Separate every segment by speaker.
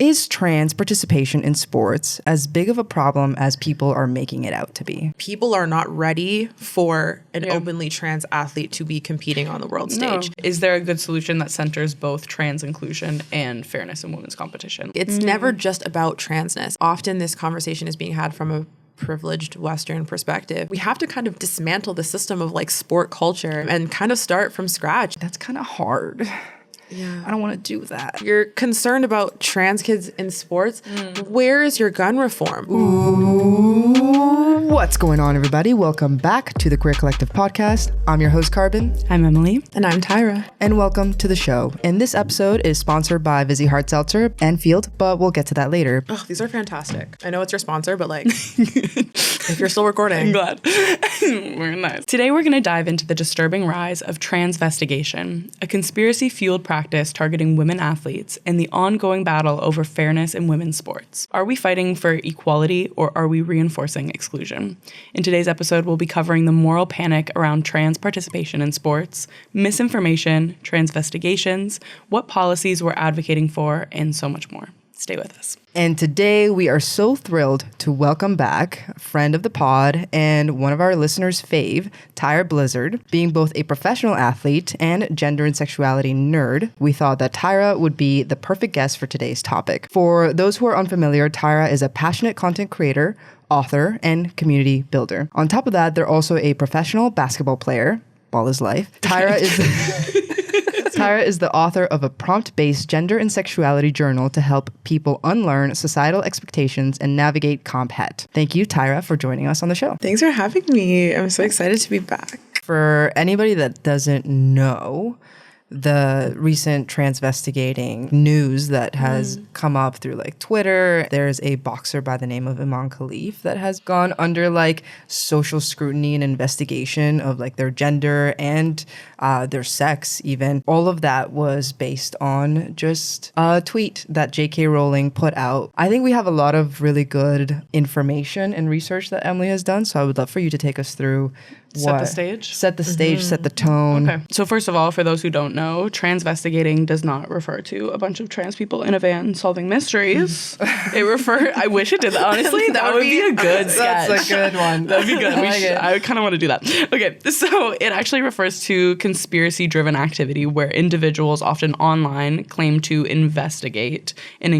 Speaker 1: Is trans participation in sports as big of a problem as people are making it out to be?
Speaker 2: People are not ready for an openly trans athlete to be competing on the world stage.
Speaker 3: Is there a good solution that centers both trans inclusion and fairness in women's competition?
Speaker 2: It's never just about transness. Often this conversation is being had from a privileged Western perspective. We have to kind of dismantle the system of like sport culture and kind of start from scratch.
Speaker 1: That's kind of hard.
Speaker 2: Yeah.
Speaker 1: I don't want to do that.
Speaker 2: You're concerned about trans kids in sports. Where is your gun reform?
Speaker 1: What's going on, everybody? Welcome back to the Queer Collective podcast. I'm your host, Carbon.
Speaker 3: I'm Emily.
Speaker 2: And I'm Tyra.
Speaker 1: And welcome to the show. And this episode is sponsored by Vizzy Hard Seltzer and Field, but we'll get to that later.
Speaker 2: Oh, these are fantastic. I know it's your sponsor, but like, if you're still recording.
Speaker 3: I'm glad. We're nice. Today we're going to dive into the disturbing rise of transvestigation, a conspiracy-fueled practice targeting women athletes and the ongoing battle over fairness in women's sports. Are we fighting for equality or are we reinforcing exclusion? In today's episode, we'll be covering the moral panic around trans participation in sports, misinformation, transvestigations, what policies we're advocating for, and so much more. Stay with us.
Speaker 1: And today we are so thrilled to welcome back a friend of the pod and one of our listeners' fave, Tyra Blizzard. Being both a professional athlete and gender and sexuality nerd, we thought that Tyra would be the perfect guest for today's topic. For those who are unfamiliar, Tyra is a passionate content creator, author, and community builder. On top of that, they're also a professional basketball player. Ball is life. Tyra is the author of a prompt-based gender and sexuality journal to help people unlearn societal expectations and navigate comp het. Thank you, Tyra, for joining us on the show.
Speaker 2: Thanks for having me. I'm so excited to be back.
Speaker 1: For anybody that doesn't know, the recent transvestigating news that has come up through like Twitter, there's a boxer by the name of Iman Khalif that has gone under like social scrutiny and investigation of like their gender and their sex even. All of that was based on just a tweet that J.K. Rowling put out. I think we have a lot of really good information and research that Emily has done, so I would love for you to take us through
Speaker 3: Set the stage,
Speaker 1: set the tone.
Speaker 3: Okay. So first of all, for those who don't know, transvestigating does not refer to a bunch of trans people in a van solving mysteries. I wish it did. Honestly, that would be a good sketch.
Speaker 1: That's a good one.
Speaker 3: That'd be good. I kind of want to do that. Okay. So it actually refers to conspiracy-driven activity where individuals, often online, claim to investigate and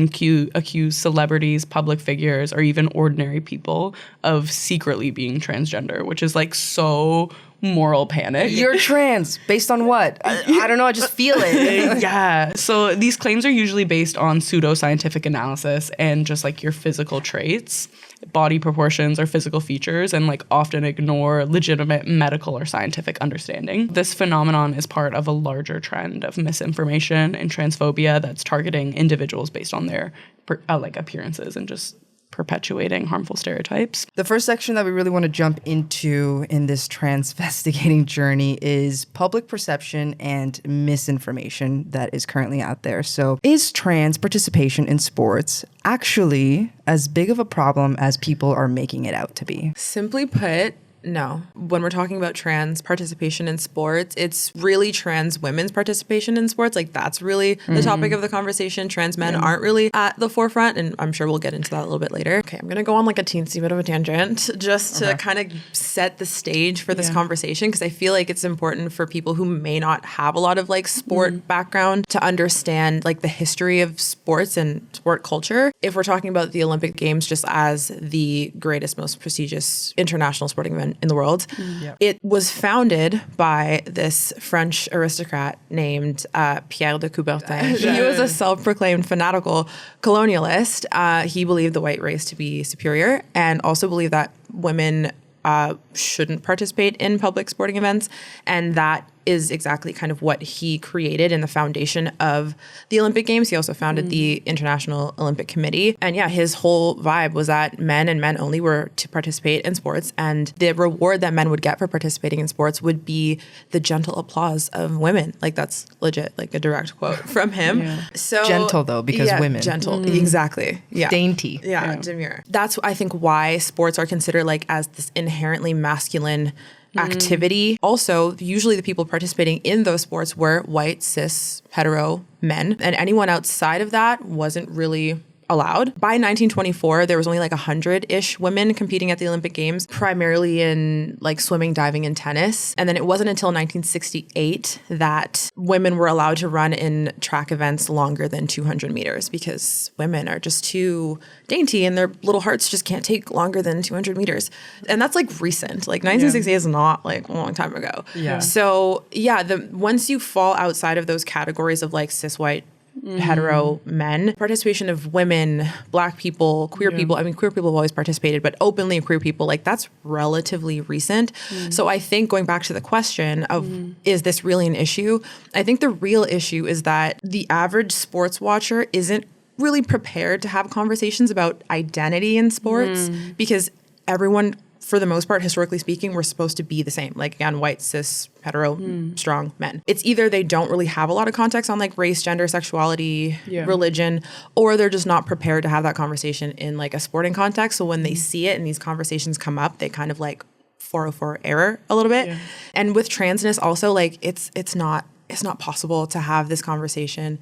Speaker 3: accuse celebrities, public figures, or even ordinary people of secretly being transgender, which is like so moral panic.
Speaker 1: You're trans. Based on what? I don't know. I just feel it.
Speaker 3: Yeah. So these claims are usually based on pseudoscientific analysis and just like your physical traits, body proportions, or physical features, and like often ignore legitimate medical or scientific understanding. This phenomenon is part of a larger trend of misinformation and transphobia that's targeting individuals based on their like appearances and just perpetuating harmful stereotypes.
Speaker 1: The first section that we really want to jump into in this transvestigating journey is public perception and misinformation that is currently out there. So is trans participation in sports actually as big of a problem as people are making it out to be?
Speaker 2: Simply put, no. When we're talking about trans participation in sports, it's really trans women's participation in sports. Like that's really the topic of the conversation. Trans men aren't really at the forefront, and I'm sure we'll get into that a little bit later. Okay, I'm going to go on like a teensy bit of a tangent just to kind of set the stage for this conversation, because I feel like it's important for people who may not have a lot of like sport background to understand like the history of sports and sport culture. If we're talking about the Olympic Games just as the greatest, most prestigious international sporting event in the world. It was founded by this French aristocrat named Pierre de Coubertin. He was a self-proclaimed fanatical colonialist. He believed the white race to be superior and also believed that women shouldn't participate in public sporting events, and that is exactly kind of what he created in the foundation of the Olympic Games. He also founded the International Olympic Committee. And yeah, his whole vibe was that men and men only were to participate in sports, and the reward that men would get for participating in sports would be the gentle applause of women. Like that's legit, like a direct quote from him. So
Speaker 1: gentle though, because women.
Speaker 2: Gentle, exactly. Yeah.
Speaker 1: Dainty.
Speaker 2: Yeah, demure. That's I think why sports are considered like as this inherently masculine activity. Also, usually the people participating in those sports were white, cis, hetero men. And anyone outside of that wasn't really allowed. By 1924, there was only like 100-ish women competing at the Olympic Games, primarily in like swimming, diving, and tennis. And then it wasn't until 1968 that women were allowed to run in track events longer than 200 meters because women are just too dainty and their little hearts just can't take longer than 200 meters. And that's like recent. Like 1968 is not like a long time ago.
Speaker 1: Yeah.
Speaker 2: So yeah, once you fall outside of those categories of like cis white hetero men, participation of women, Black people, queer people. I mean, queer people have always participated, but openly queer people, like that's relatively recent. So I think going back to the question of is this really an issue? I think the real issue is that the average sports watcher isn't really prepared to have conversations about identity in sports because everyone, for the most part, historically speaking, we're supposed to be the same. Like, again, white, cis, hetero, strong men. It's either they don't really have a lot of context on like race, gender, sexuality, religion, or they're just not prepared to have that conversation in like a sporting context. So when they see it and these conversations come up, they kind of like 404 error a little bit. And with transness also, like it's not possible to have this conversation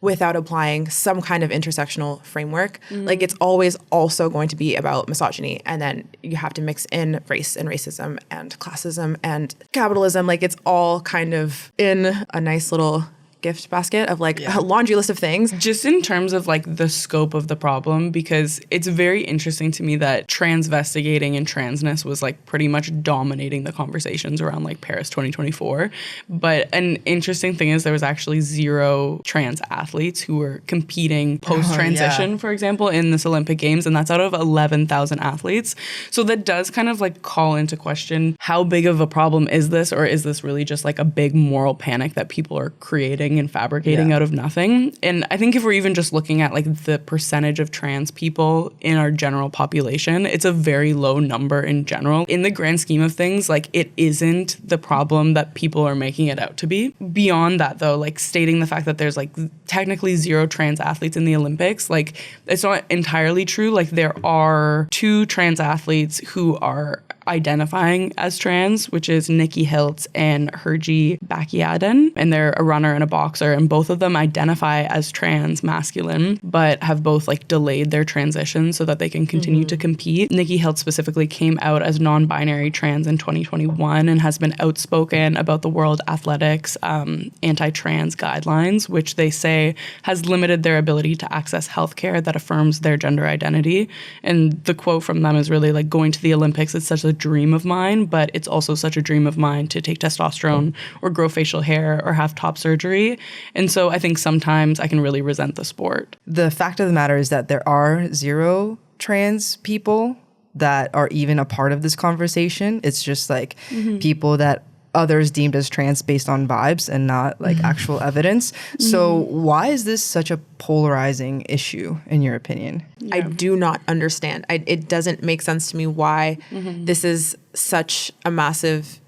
Speaker 2: without applying some kind of intersectional framework. Like it's always also going to be about misogyny. And then you have to mix in race and racism and classism and capitalism. Like it's all kind of in a nice little gift basket of like a laundry list of things.
Speaker 3: Just in terms of like the scope of the problem, because it's very interesting to me that transvestigating and transness was like pretty much dominating the conversations around like Paris 2024. But an interesting thing is there was actually 0 trans athletes who were competing post-transition, for example, in this Olympic Games. And that's out of 11,000 athletes. So that does kind of like call into question, how big of a problem is this? Or is this really just like a big moral panic that people are creating and fabricating out of nothing? And I think if we're even just looking at like the percentage of trans people in our general population, it's a very low number in general. In the grand scheme of things, like it isn't the problem that people are making it out to be. Beyond that though, like stating the fact that there's like technically 0 trans athletes in the Olympics, like it's not entirely true. Like there are 2 trans athletes who are identifying as trans, which is Nikki Hiltz and Herji Bakiaden, and they're a runner and a boxer, and both of them identify as trans masculine, but have both like delayed their transition so that they can continue to compete. Nikki Hiltz specifically came out as non-binary trans in 2021 and has been outspoken about the World Athletics anti-trans guidelines, which they say has limited their ability to access healthcare that affirms their gender identity. And the quote from them is really like, going to the Olympics is such a dream of mine, but it's also such a dream of mine to take testosterone or grow facial hair or have top surgery. And so I think sometimes I can really resent the sport.
Speaker 1: The fact of the matter is that there are 0 trans people that are even a part of this conversation. It's just like people that others deemed as trans based on vibes and not like actual evidence. So why is this such a polarizing issue in your opinion?
Speaker 2: I do not understand. It doesn't make sense to me why this is such a massive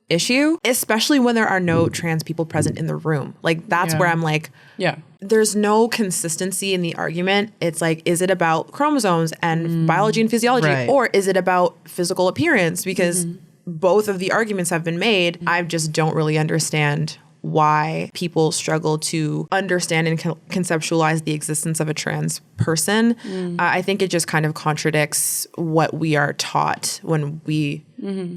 Speaker 2: issue, especially when there are no trans people present in the room. Like that's where I'm like, there's no consistency in the argument. It's like, is it about chromosomes and biology and physiology, or is it about physical appearance? Because both of the arguments have been made. I just don't really understand why people struggle to understand and conceptualize the existence of a trans person. I think it just kind of contradicts what we are taught when we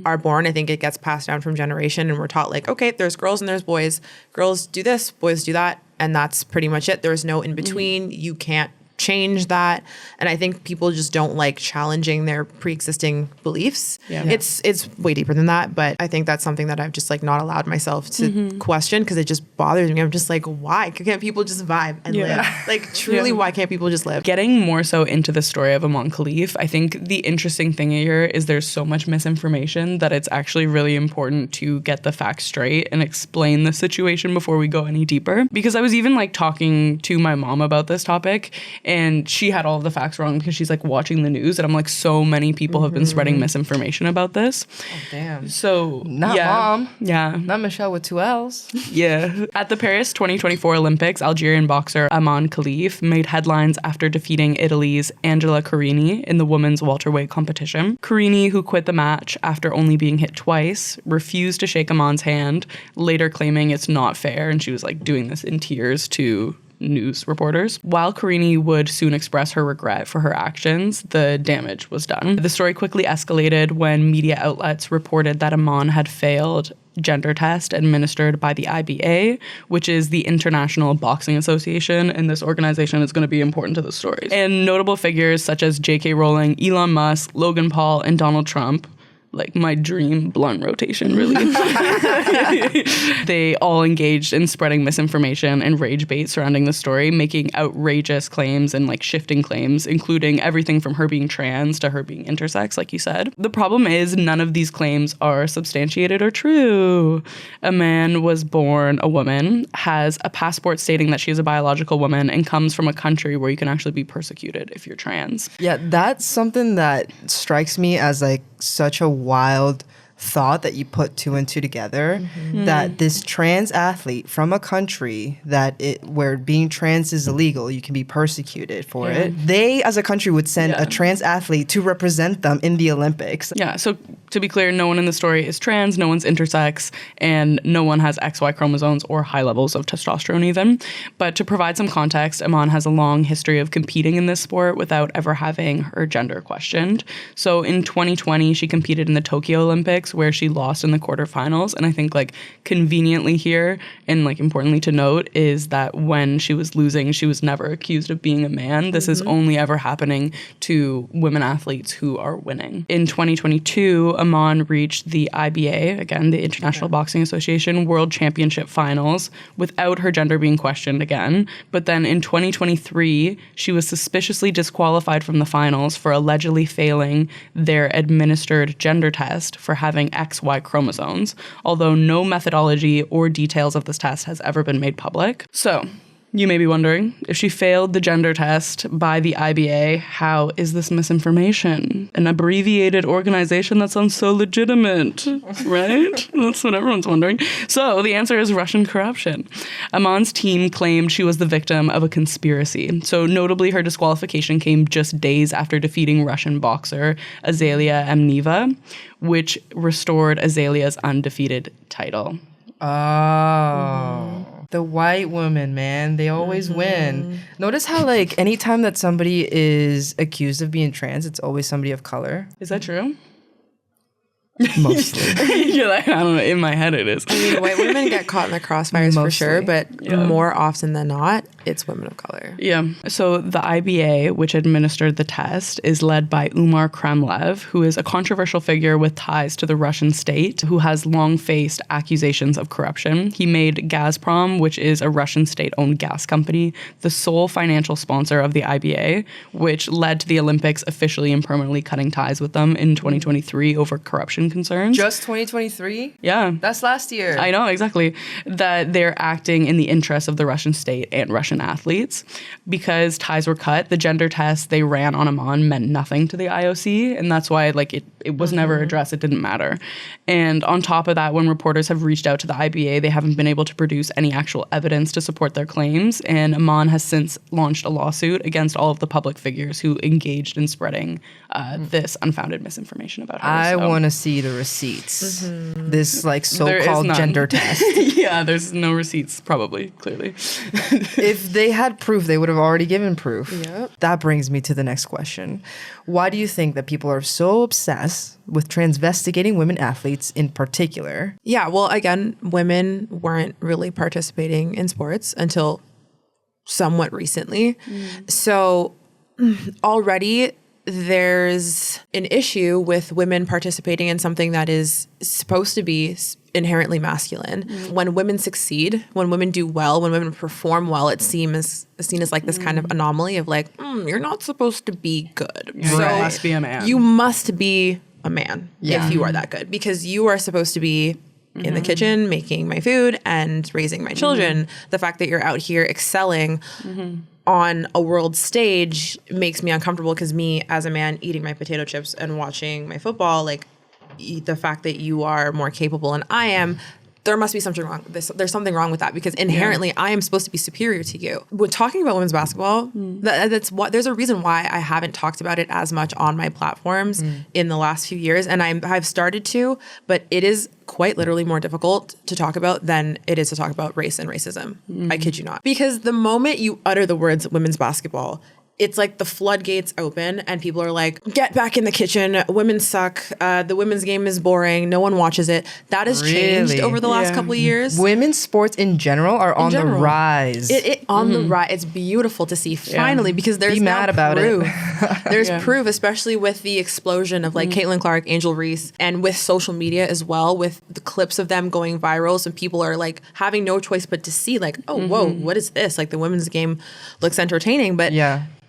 Speaker 2: are born. I think it gets passed down from generation and we're taught like, okay, there's girls and there's boys. Girls do this, boys do that. And that's pretty much it. There's no in between. You can't change that. And I think people just don't like challenging their pre-existing beliefs. It's way deeper than that, but I think that's something that I've just like not allowed myself to question because it just bothers me. I'm just like, why can't people just vibe and live? Like truly, why can't people just live?
Speaker 3: Getting more so into the story of Amon Khalif, I think the interesting thing here is there's so much misinformation that it's actually really important to get the facts straight and explain the situation before we go any deeper. Because I was even like talking to my mom about this topic, and she had all of the facts wrong because she's like watching the news. And I'm like, so many people have been spreading misinformation about this.
Speaker 1: Oh, damn.
Speaker 3: So,
Speaker 1: not mom.
Speaker 3: Yeah.
Speaker 1: Not Michelle with 2 L's.
Speaker 3: Yeah. At the Paris 2024 Olympics, Algerian boxer Amon Khalif made headlines after defeating Italy's Angela Carini in the women's welterweight competition. Carini, who quit the match after only being hit twice, refused to shake Amon's hand, later claiming it's not fair. And she was like doing this in tears to news reporters. While Carini would soon express her regret for her actions, the damage was done. The story quickly escalated when media outlets reported that Iman had failed gender test administered by the IBA, which is the International Boxing Association, and this organization is going to be important to the story. And notable figures such as J.K. Rowling, Elon Musk, Logan Paul, and Donald Trump, like my dream blunt rotation, really. They all engaged in spreading misinformation and rage bait surrounding the story, making outrageous claims and like shifting claims, including everything from her being trans to her being intersex, like you said. The problem is none of these claims are substantiated or true. A man was born a woman, has a passport stating that she is a biological woman, and comes from a country where you can actually be persecuted if you're trans.
Speaker 1: Yeah, that's something that strikes me as like such a wild thought that you put two and two together, that this trans athlete from a country where being trans is illegal, you can be persecuted for it. They, as a country, would send a trans athlete to represent them in the Olympics.
Speaker 3: Yeah, so to be clear, no one in the story is trans, no one's intersex, and no one has XY chromosomes or high levels of testosterone even. But to provide some context, Iman has a long history of competing in this sport without ever having her gender questioned. So in 2020, she competed in the Tokyo Olympics, where she lost in the quarterfinals. And I think like conveniently here and like importantly to note is that when she was losing, she was never accused of being a man. This is only ever happening to women athletes who are winning. In 2022, Iman reached the IBA, again, the International Boxing Association World Championship finals without her gender being questioned again. But then in 2023, she was suspiciously disqualified from the finals for allegedly failing their administered gender test for having XY chromosomes, although no methodology or details of this test has ever been made public. So, you may be wondering, if she failed the gender test by the IBA, how is this misinformation? An abbreviated organization that sounds so legitimate, right? That's what everyone's wondering. So the answer is Russian corruption. Iman's team claimed she was the victim of a conspiracy. So notably, her disqualification came just days after defeating Russian boxer Azalia Amneva, which restored Azalia's undefeated title.
Speaker 1: Oh. The white women, man, they always win. Notice how, like, anytime that somebody is accused of being trans, it's always somebody of color.
Speaker 3: Is that true?
Speaker 1: Mostly.
Speaker 3: You're like, I don't know, in my head it is.
Speaker 2: I mean, white women get caught in the crossfires for sure, but more often than not, it's women of color.
Speaker 3: Yeah. So the IBA, which administered the test, is led by Umar Kremlev, who is a controversial figure with ties to the Russian state, who has long faced accusations of corruption. He made Gazprom, which is a Russian state-owned gas company, the sole financial sponsor of the IBA, which led to the Olympics officially and permanently cutting ties with them in 2023 over corruption concerns.
Speaker 1: Just 2023?
Speaker 3: Yeah.
Speaker 1: That's last year.
Speaker 3: I know, exactly. That they're acting in the interests of the Russian state and Russian athletes. Because ties were cut, the gender test they ran on Iman meant nothing to the IOC, and that's why like it was never addressed. It didn't matter. And on top of that, when reporters have reached out to the IBA, they haven't been able to produce any actual evidence to support their claims, and Iman has since launched a lawsuit against all of the public figures who engaged in spreading this unfounded misinformation about her.
Speaker 1: I want to see the receipts. This like so-called gender test.
Speaker 3: Yeah, there's no receipts, probably, clearly.
Speaker 1: If they had proof, they would have already given proof.
Speaker 2: Yep.
Speaker 1: That brings me to the next question. Why do you think that people are so obsessed with transvestigating women athletes in particular?
Speaker 2: Yeah, well, again, women weren't really participating in sports until somewhat recently. So already there's an issue with women participating in something that is supposed to be inherently masculine. When women succeed, when women do well, when women perform well, it's seen as like this kind of anomaly of like, you're not supposed to be good.
Speaker 3: So you must be a man.
Speaker 2: You must be a man if you are that good, because you are supposed to be in the kitchen making my food and raising my children. The fact that you're out here excelling on a world stage makes me uncomfortable, because me as a man eating my potato chips and watching my football, like the fact that you are more capable than I am there must be something wrong. There's something wrong with that because inherently I am supposed to be superior to you. When talking about women's basketball, there's a reason why I haven't talked about it as much on my platforms in the last few years. And I've started to, but it is quite literally more difficult to talk about than it is to talk about race and racism. I kid you not. Because the moment you utter the words women's basketball, it's like the floodgates open and people are like, get back in the kitchen. Women suck. The women's game is boring. No one watches it. That has changed over the last couple of years.
Speaker 1: Women's sports in general are on the rise.
Speaker 2: On the rise. It's beautiful to see finally because there's
Speaker 1: mad about
Speaker 2: proof. There's proof, especially with the explosion of like Caitlin Clark, Angel Reese, and with social media as well, with the clips of them going viral. So people are like having no choice but to see like, oh, whoa, what is this? Like the women's game looks entertaining. But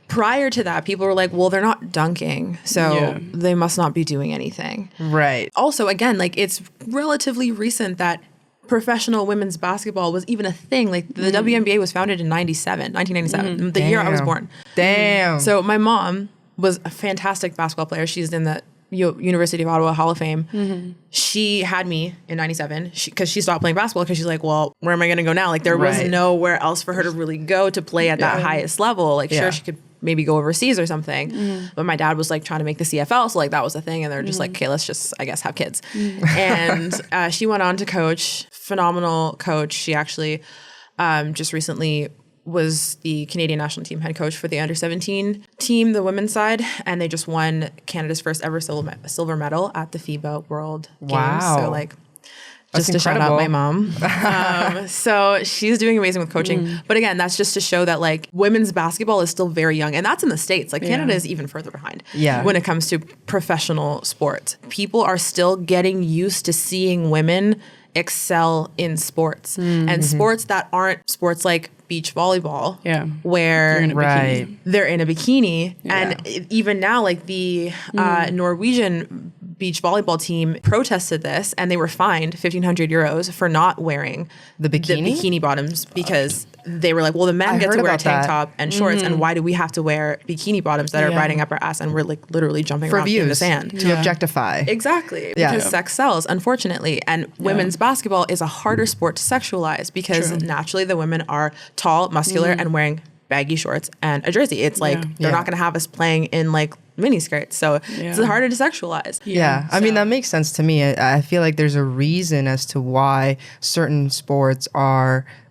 Speaker 2: prior to that, people were like, well, they're not dunking, so they must not be doing anything.
Speaker 1: Right.
Speaker 2: Also, again, like it's relatively recent that professional women's basketball was even a thing. Like the WNBA was founded in 1997, the year I was born.
Speaker 1: Damn.
Speaker 2: So my mom was a fantastic basketball player. She's in the University of Ottawa Hall of Fame. She had me in 97 because she stopped playing basketball because she's like, well, where am I going to go now? Like there was nowhere else for her to really go to play at that highest level. Like sure, she could maybe go overseas or something. But my dad was like trying to make the CFL. So like that was the thing. And they're just like, okay, let's just, I guess, have kids. And she went on to coach, phenomenal coach. She actually just recently was the Canadian national team head coach for the under-17 team, the women's side, and they just won Canada's first ever silver medal at the FIBA World Games. So like, just to shout out my mom. So she's doing amazing with coaching. But again, that's just to show that like women's basketball is still very young. And that's in the States. Like Canada is even further behind when it comes to professional sports. People are still getting used to seeing women excel in sports. And sports that aren't sports like beach volleyball, where they're in a bikini. And even now, like the Norwegian beach volleyball team protested this and they were fined 1,500 euros for not wearing
Speaker 1: the
Speaker 2: bikini bottoms because they were like, well, the men get to wear a tank top and shorts, and why do we have to wear bikini bottoms that are riding up our ass and we're like literally jumping around in the sand
Speaker 1: to objectify?
Speaker 2: Exactly, because sex sells, unfortunately, and women's basketball is a harder sport to sexualize because naturally the women are tall, muscular, and wearing baggy shorts and a jersey. It's like they're not going to have us playing in like mini skirts, so it's harder to sexualize.
Speaker 1: I mean, that makes sense to me. I feel like there's a reason as to why certain sports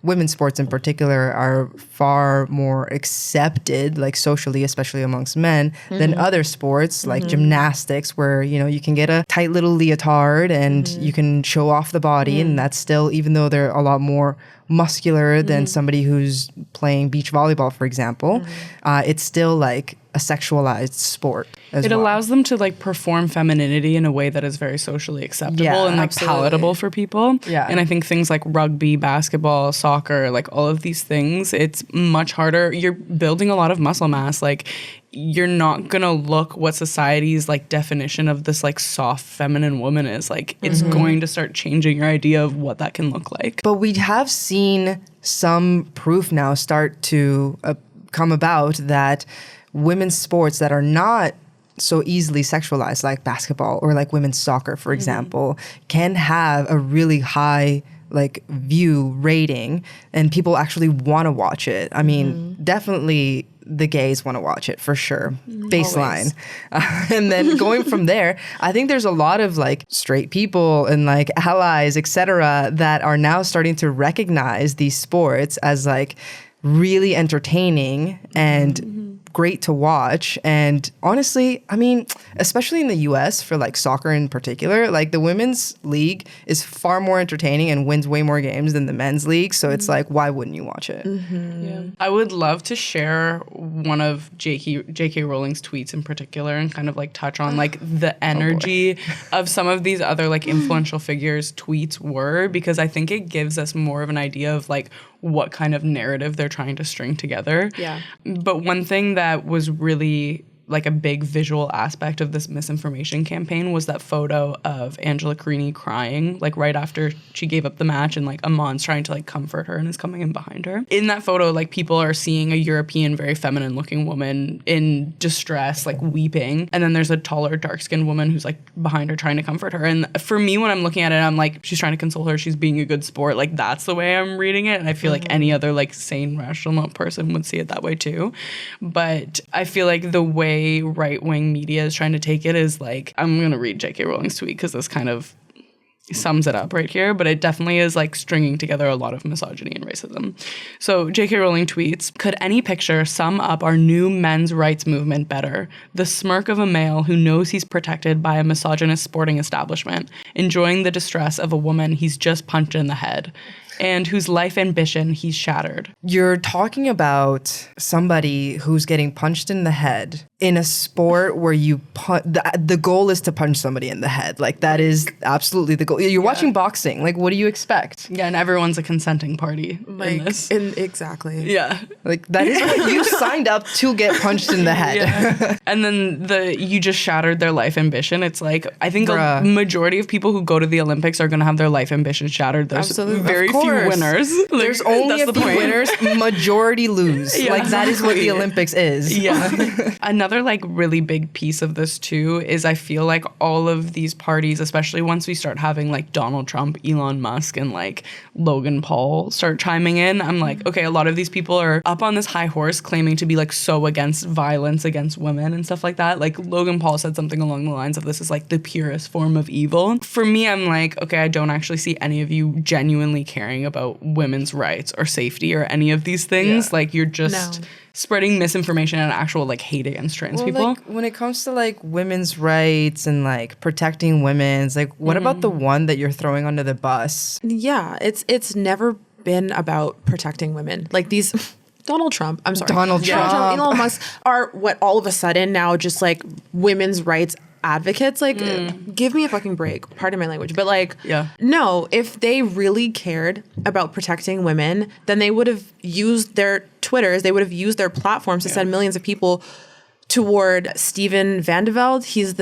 Speaker 1: women's sports in particular, are far more accepted, like socially, especially amongst men, than other sports like gymnastics, where, you know, you can get a tight little leotard and you can show off the body, and that's still, even though they're a lot more muscular than somebody who's playing beach volleyball, for example, it's still like a sexualized sport as well.
Speaker 3: It allows them to like perform femininity in a way that is very socially acceptable and like palatable for people. And I think things like rugby, basketball, soccer, like all of these things, it's much harder. You're building a lot of muscle mass. Like you're not gonna look what society's like definition of this like soft feminine woman is. Like it's going to start changing your idea of what that can look like.
Speaker 1: But we have seen some proof now start to come about that women's sports that are not so easily sexualized, like basketball or like women's soccer, for example, can have a really high like view rating and people actually want to watch it. I mean, definitely the gays want to watch it for sure. Baseline. And then going from there, I think there's a lot of like straight people and like allies, etc., that are now starting to recognize these sports as like really entertaining and great to watch. And honestly, I mean, especially in the US for like soccer in particular, like the women's league is far more entertaining and wins way more games than the men's league. So it's like, why wouldn't you watch it?
Speaker 3: I would love to share one of J.K. Rowling's tweets in particular and kind of like touch on like the energy of some of these other like influential figures' tweets were, because I think it gives us more of an idea of like what kind of narrative they're trying to string together. But one thing that was really like a big visual aspect of this misinformation campaign was that photo of Angela Carini crying, like right after she gave up the match, and like Amon's trying to like comfort her and is coming in behind her. In that photo, like people are seeing a European, very feminine looking woman in distress, like weeping. And then there's a taller, dark-skinned woman who's like behind her trying to comfort her. And for me, when I'm looking at it, I'm like, she's trying to console her. She's being a good sport. Like that's the way I'm reading it. And I feel like any other like sane, rational person would see it that way too. But I feel like the way right-wing media is trying to take it is like, I'm going to read J.K. Rowling's tweet because this kind of sums it up right here, but it definitely is like stringing together a lot of misogyny and racism. So J.K. Rowling tweets, "Could any picture sum up our new men's rights movement better? The smirk of a male who knows he's protected by a misogynist sporting establishment, enjoying the distress of a woman he's just punched in the head, and whose life ambition he's shattered."
Speaker 1: You're talking about somebody who's getting punched in the head in a sport where you the goal is to punch somebody in the head. Like that is absolutely the goal. You're watching boxing. Like what do you expect?
Speaker 3: Yeah, and everyone's a consenting party in this.
Speaker 2: Exactly.
Speaker 3: Yeah.
Speaker 1: Like that is what you signed up to get punched in the head.
Speaker 3: Yeah. And then you just shattered their life ambition. It's like, I think a majority of people who go to the Olympics are going to have their life ambition shattered. There's very few winners.
Speaker 1: There's only a few winners. Majority lose.
Speaker 3: Yeah,
Speaker 1: like that is what the Olympics is.
Speaker 3: Yeah. Another like really big piece of this too is I feel like all of these parties, especially once we start having like Donald Trump, Elon Musk, and like Logan Paul start chiming in, I'm like, okay, a lot of these people are up on this high horse claiming to be like so against violence against women and stuff like that. Like Logan Paul said something along the lines of, this is like the purest form of evil. For me, I'm like, okay, I don't actually see any of you genuinely caring about women's rights or safety or any of these things.
Speaker 1: Yeah.
Speaker 3: Like you're just spreading misinformation and actual like hate against trans people.
Speaker 1: Like, when it comes to like women's rights and like protecting women's, like what about the one that you're throwing under the bus?
Speaker 2: Yeah, it's never been about protecting women. Like these Donald Trump,
Speaker 1: Donald Trump,
Speaker 2: Elon Musk are what all of a sudden now just like women's rights advocates. Like give me a fucking break, pardon my language, but like no, if they really cared about protecting women, then they would have used their Twitters, they would have used their platforms to send millions of people toward Steven van de Velde. He's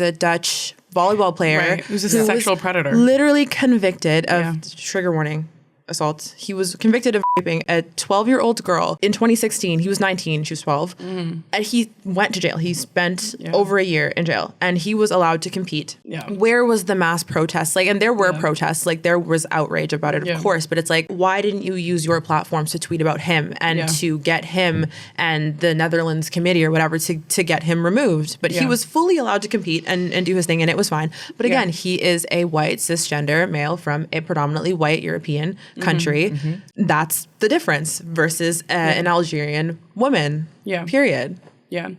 Speaker 2: a Dutch volleyball player
Speaker 3: who's a sexual predator,
Speaker 2: literally convicted of trigger warning assault. He was convicted of raping a 12-year-old girl in 2016. He was 19, she was 12. And he went to jail. He spent over a year in jail and he was allowed to compete.
Speaker 3: Yeah.
Speaker 2: Where was the mass protests? Like, and there were protests, like there was outrage about it, of course, but it's like, why didn't you use your platforms to tweet about him and to get him and the Netherlands committee or whatever to get him removed? But he was fully allowed to compete and do his thing and it was fine. But again, he is a white cisgender male from a predominantly white European country. That's the difference versus an Algerian woman. Period.
Speaker 3: Yeah.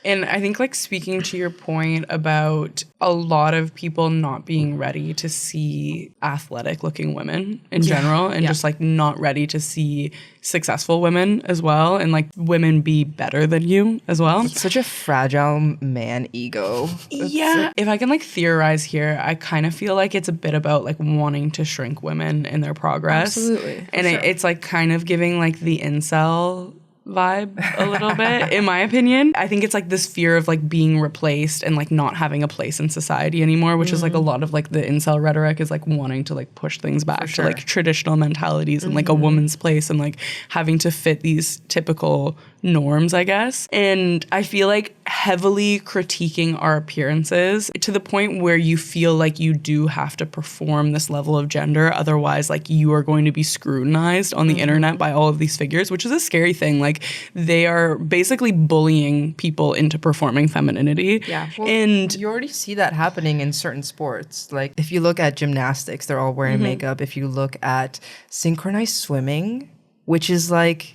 Speaker 3: And I think like speaking to your point about a lot of people not being ready to see athletic looking women in general and just like not ready to see successful women as well and like women be better than you as well.
Speaker 1: It's such a fragile man ego.
Speaker 3: If I can like theorize here, I kind of feel like it's a bit about like wanting to shrink women in their progress.
Speaker 2: Absolutely.
Speaker 3: And it's like kind of giving like the incel vibe a little bit, in my opinion. I think it's like this fear of like being replaced and like not having a place in society anymore, which is like a lot of like the incel rhetoric is like wanting to like push things back to like traditional mentalities and like a woman's place and like having to fit these typical norms, I guess. And I feel like heavily critiquing our appearances to the point where you feel like you do have to perform this level of gender, otherwise like you are going to be scrutinized on the internet by all of these figures, which is a scary thing. Like they are basically bullying people into performing femininity.
Speaker 1: Well,
Speaker 3: and
Speaker 1: you already see that happening in certain sports. Like if you look at gymnastics, they're all wearing makeup. If you look at synchronized swimming, which is like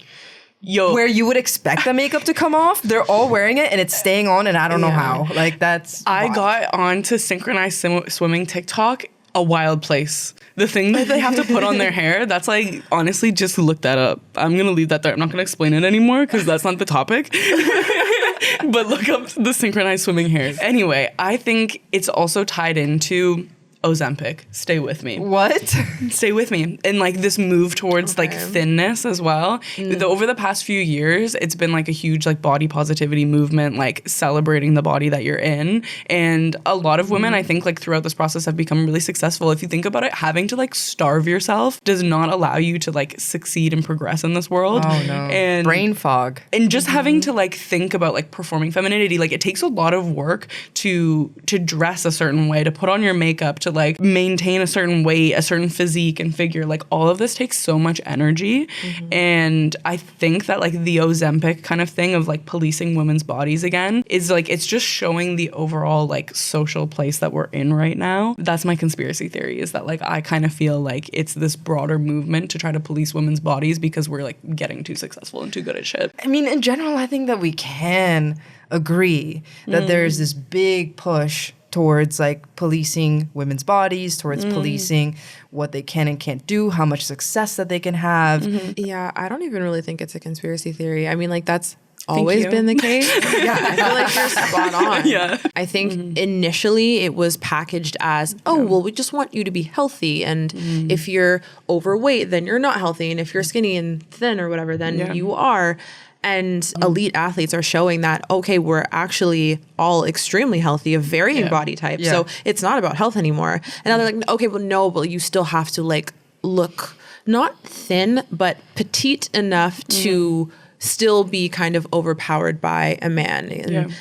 Speaker 1: where you would expect the makeup to come off, they're all wearing it and it's staying on and I don't know how. Like that's
Speaker 3: I got onto synchronized swimming TikTok, a wild place. The thing that they have to put on their hair, that's like, honestly, just look that up. I'm going to leave that there. I'm not going to explain it anymore because that's not the topic. But look up the synchronized swimming hair. Anyway, I think it's also tied into Ozempic. Stay with me.
Speaker 1: What?
Speaker 3: Stay with me. And like this move towards like thinness as well. Over the past few years, it's been like a huge like body positivity movement, like celebrating the body that you're in. And a lot of women, I think, like throughout this process have become really successful. If you think about it, having to like starve yourself does not allow you to like succeed and progress in this world.
Speaker 1: Oh no.
Speaker 3: And
Speaker 1: brain fog.
Speaker 3: And just having to like think about like performing femininity, like it takes a lot of work to dress a certain way, to put on your makeup, to like maintain a certain weight, a certain physique and figure. Like all of this takes so much energy. And I think that like the Ozempic kind of thing of like policing women's bodies again is like, it's just showing the overall like social place that we're in right now. That's my conspiracy theory, is that like I kind of feel like it's this broader movement to try to police women's bodies because we're like getting too successful and too good at shit.
Speaker 1: I mean, in general, I think that we can agree that there's this big push towards like policing women's bodies, towards policing what they can and can't do, how much success that they can have.
Speaker 2: Yeah, I don't even really think it's a conspiracy theory. I mean, like that's always been the case. Yeah, I feel like you're spot on.
Speaker 3: Yeah.
Speaker 2: I think initially it was packaged as, oh, well, we just want you to be healthy. And if you're overweight, then you're not healthy. And if you're skinny and thin or whatever, then you are. And elite athletes are showing that, okay, we're actually all extremely healthy of varying body types. So it's not about health anymore. And now they're like, okay, well, no, but you still have to like look not thin, but petite enough to still be kind of overpowered by a man. And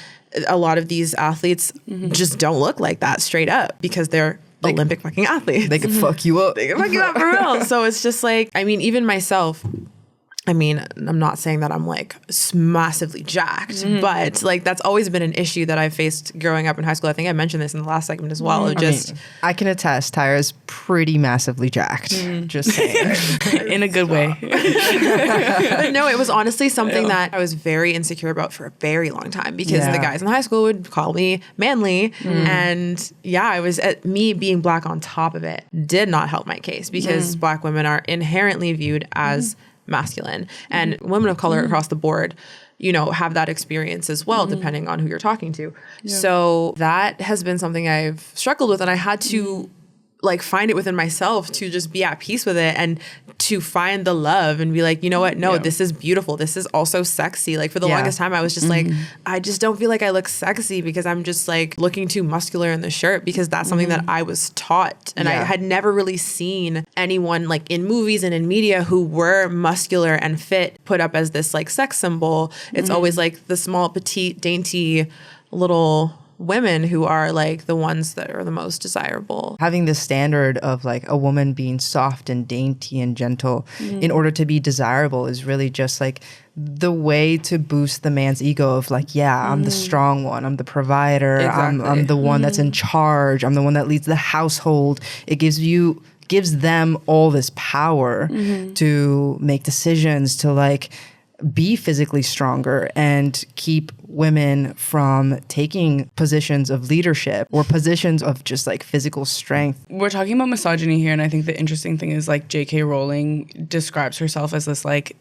Speaker 2: a lot of these athletes just don't look like that straight up because they're Olympic fucking athletes.
Speaker 1: They can fuck you up.
Speaker 2: They can fuck you up for real. So it's just like, I mean, even myself, I mean, I'm not saying that I'm like massively jacked, but like that's always been an issue that I've faced growing up in high school. I think I mentioned this in the last segment as well.
Speaker 1: I can attest, Tyra's pretty massively jacked. Just saying.
Speaker 3: In a good way.
Speaker 2: But no, it was honestly something that I was very insecure about for a very long time because the guys in high school would call me manly. And I was me being black on top of it did not help my case because black women are inherently viewed as masculine, and women of color across the board, you know, have that experience as well, depending on who you're talking to. So that has been something I've struggled with, and I had to like find it within myself to just be at peace with it and to find the love and be like, you know what? No, this is beautiful. This is also sexy. Like for the longest time, I was just like, I just don't feel like I look sexy because I'm just like looking too muscular in the shirt because that's something that I was taught. And I had never really seen anyone like in movies and in media who were muscular and fit put up as this like sex symbol. It's always like the small, petite, dainty little women who are like the ones that are the most desirable.
Speaker 1: Having this standard of like a woman being soft and dainty and gentle in order to be desirable is really just like the way to boost the man's ego of like, I'm the strong one, I'm the provider, I'm the one that's in charge, I'm the one that leads the household. It gives them all this power to make decisions, to like be physically stronger and keep women from taking positions of leadership or positions of just like physical strength.
Speaker 3: We're talking about misogyny here, and I think the interesting thing is like J.K. Rowling describes herself as this like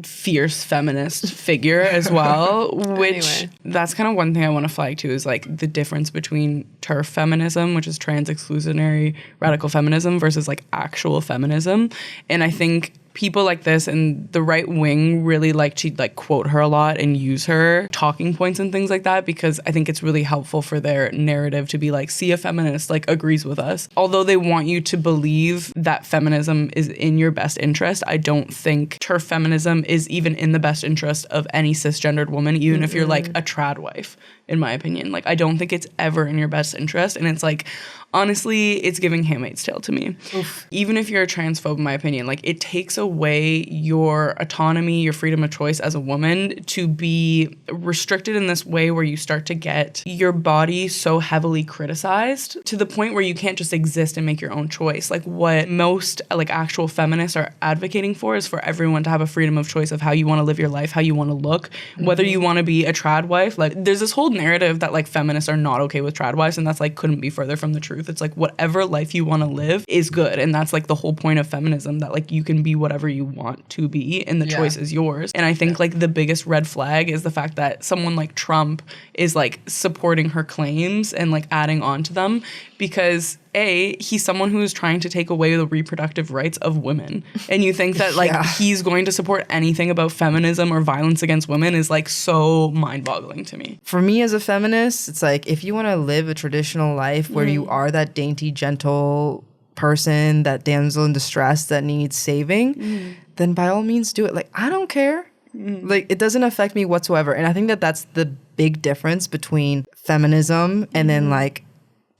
Speaker 3: fierce feminist figure as well, which that's kind of one thing I want to flag too, is like the difference between TERF feminism, which is trans exclusionary radical feminism, versus like actual feminism. And I think people like this and the right wing really like to like quote her a lot and use her talking points and things like that, because I think it's really helpful for their narrative to be like, see, a feminist like agrees with us. Although they want you to believe that feminism is in your best interest, I don't think TERF feminism is even in the best interest of any cisgendered woman, even if you're like a trad wife, in my opinion. Like, I don't think it's ever in your best interest. And it's like, honestly, it's giving Handmaid's Tale to me. Oof. Even if you're a transphobe, in my opinion, like it takes away your autonomy, your freedom of choice as a woman to be restricted in this way where you start to get your body so heavily criticized to the point where you can't just exist and make your own choice. Like what most like actual feminists are advocating for is for everyone to have a freedom of choice of how you want to live your life, how you want to look, whether you want to be a trad wife. Like there's this whole narrative that like feminists are not okay with trad wives, and that's like couldn't be further from the truth. It's like whatever life you want to live is good, and that's like the whole point of feminism, that like you can be whatever you want to be and the choice is yours. And I think like the biggest red flag is the fact that someone like Trump is like supporting her claims and like adding on to them, because he's someone who is trying to take away the reproductive rights of women. And you think that like he's going to support anything about feminism or violence against women is like so mind-boggling to me.
Speaker 1: For me as a feminist, it's like if you want to live a traditional life where you are that dainty, gentle person, that damsel in distress that needs saving, then by all means do it. Like, I don't care. Like, it doesn't affect me whatsoever. And I think that that's the big difference between feminism and then like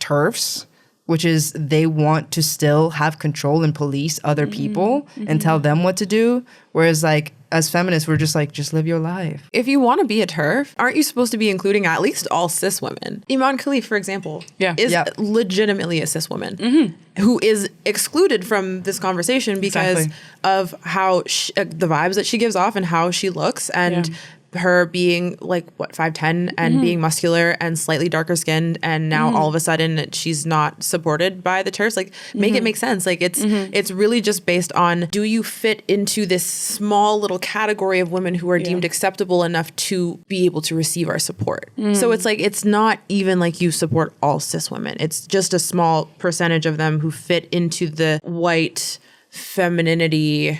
Speaker 1: TERFs, which is they want to still have control and police other people and tell them what to do. Whereas like as feminists, we're just like, just live your life.
Speaker 2: If you want to be a TERF, aren't you supposed to be including at least all cis women? Iman Khalif, for example, is legitimately a cis woman who is excluded from this conversation because of how the vibes that she gives off and how she looks and her being like 5'10" and being muscular and slightly darker skinned, and now all of a sudden she's not supported by the TERFs. Like, make it make sense. Like, it's really just based on, do you fit into this small little category of women who are deemed acceptable enough to be able to receive our support? So it's like, it's not even like you support all cis women. It's just a small percentage of them who fit into the white femininity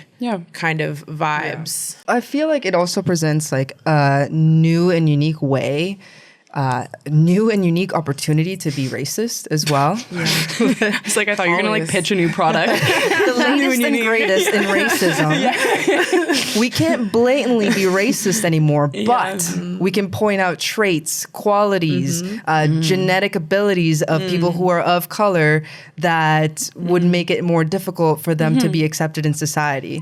Speaker 2: kind of vibes.
Speaker 1: I feel like it also presents like a new and unique way, new and unique opportunity to be racist as well.
Speaker 3: It's like I thought you were gonna like pitch a new product.
Speaker 1: The latest and greatest in racism. We can't blatantly be racist anymore, but we can point out traits, qualities, genetic abilities of people who are of color that would make it more difficult for them to be accepted in society.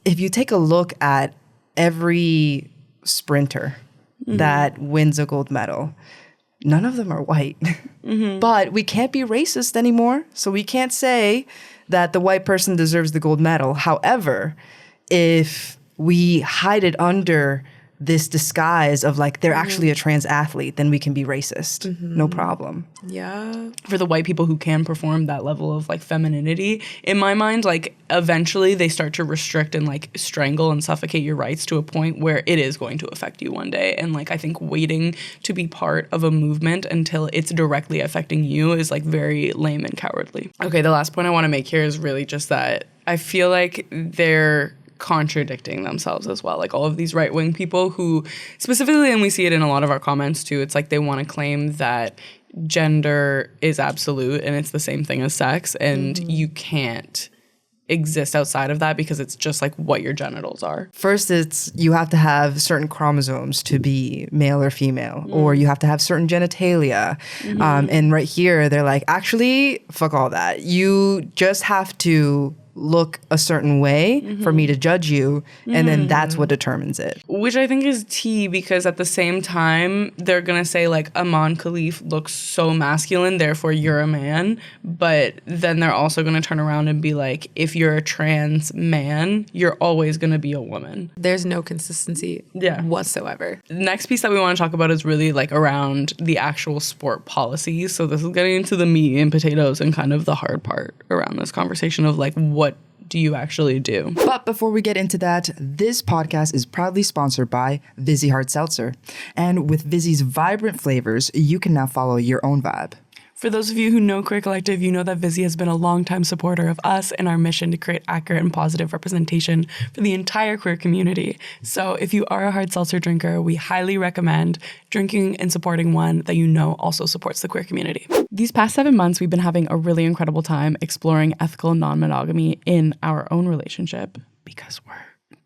Speaker 1: If you take a look at every sprinter that wins a gold medal, none of them are white. But we can't be racist anymore, so we can't say that the white person deserves the gold medal. However, if we hide it under this disguise of like they're actually a trans athlete, then we can be racist. No problem.
Speaker 3: For the white people who can perform that level of like femininity, in my mind, like eventually they start to restrict and like strangle and suffocate your rights to a point where it is going to affect you one day. And like I think waiting to be part of a movement until it's directly affecting you is like very lame and cowardly. Okay, the last point I want to make here is really just that I feel like they're contradicting themselves as well. Like all of these right-wing people who specifically, and we see it in a lot of our comments too, it's like they want to claim that gender is absolute and it's the same thing as sex, and you can't exist outside of that because it's just like what your genitals are.
Speaker 1: First, it's you have to have certain chromosomes to be male or female, or you have to have certain genitalia. And right here, they're like, actually, fuck all that. You just have to look a certain way for me to judge you, and then that's what determines it.
Speaker 3: Which I think is tea, because at the same time, they're going to say like Iman Khalif looks so masculine, therefore you're a man. But then they're also going to turn around and be like, if you're a trans man, you're always going to be a woman.
Speaker 2: There's no consistency whatsoever.
Speaker 3: The next piece that we want to talk about is really like around the actual sport policies. So this is getting into the meat and potatoes and kind of the hard part around this conversation of like, what do you actually do?
Speaker 1: But before we get into that, this podcast is proudly sponsored by Vizzy Hard Seltzer. And with Vizzy's vibrant flavors, you can now follow your own vibe.
Speaker 3: For those of you who know Queer Collective, you know that Vizzy has been a longtime supporter of us and our mission to create accurate and positive representation for the entire queer community. So if you are a hard seltzer drinker, we highly recommend drinking and supporting one that you know also supports the queer community. These past 7 months, we've been having a really incredible time exploring ethical non-monogamy in our own relationship because we're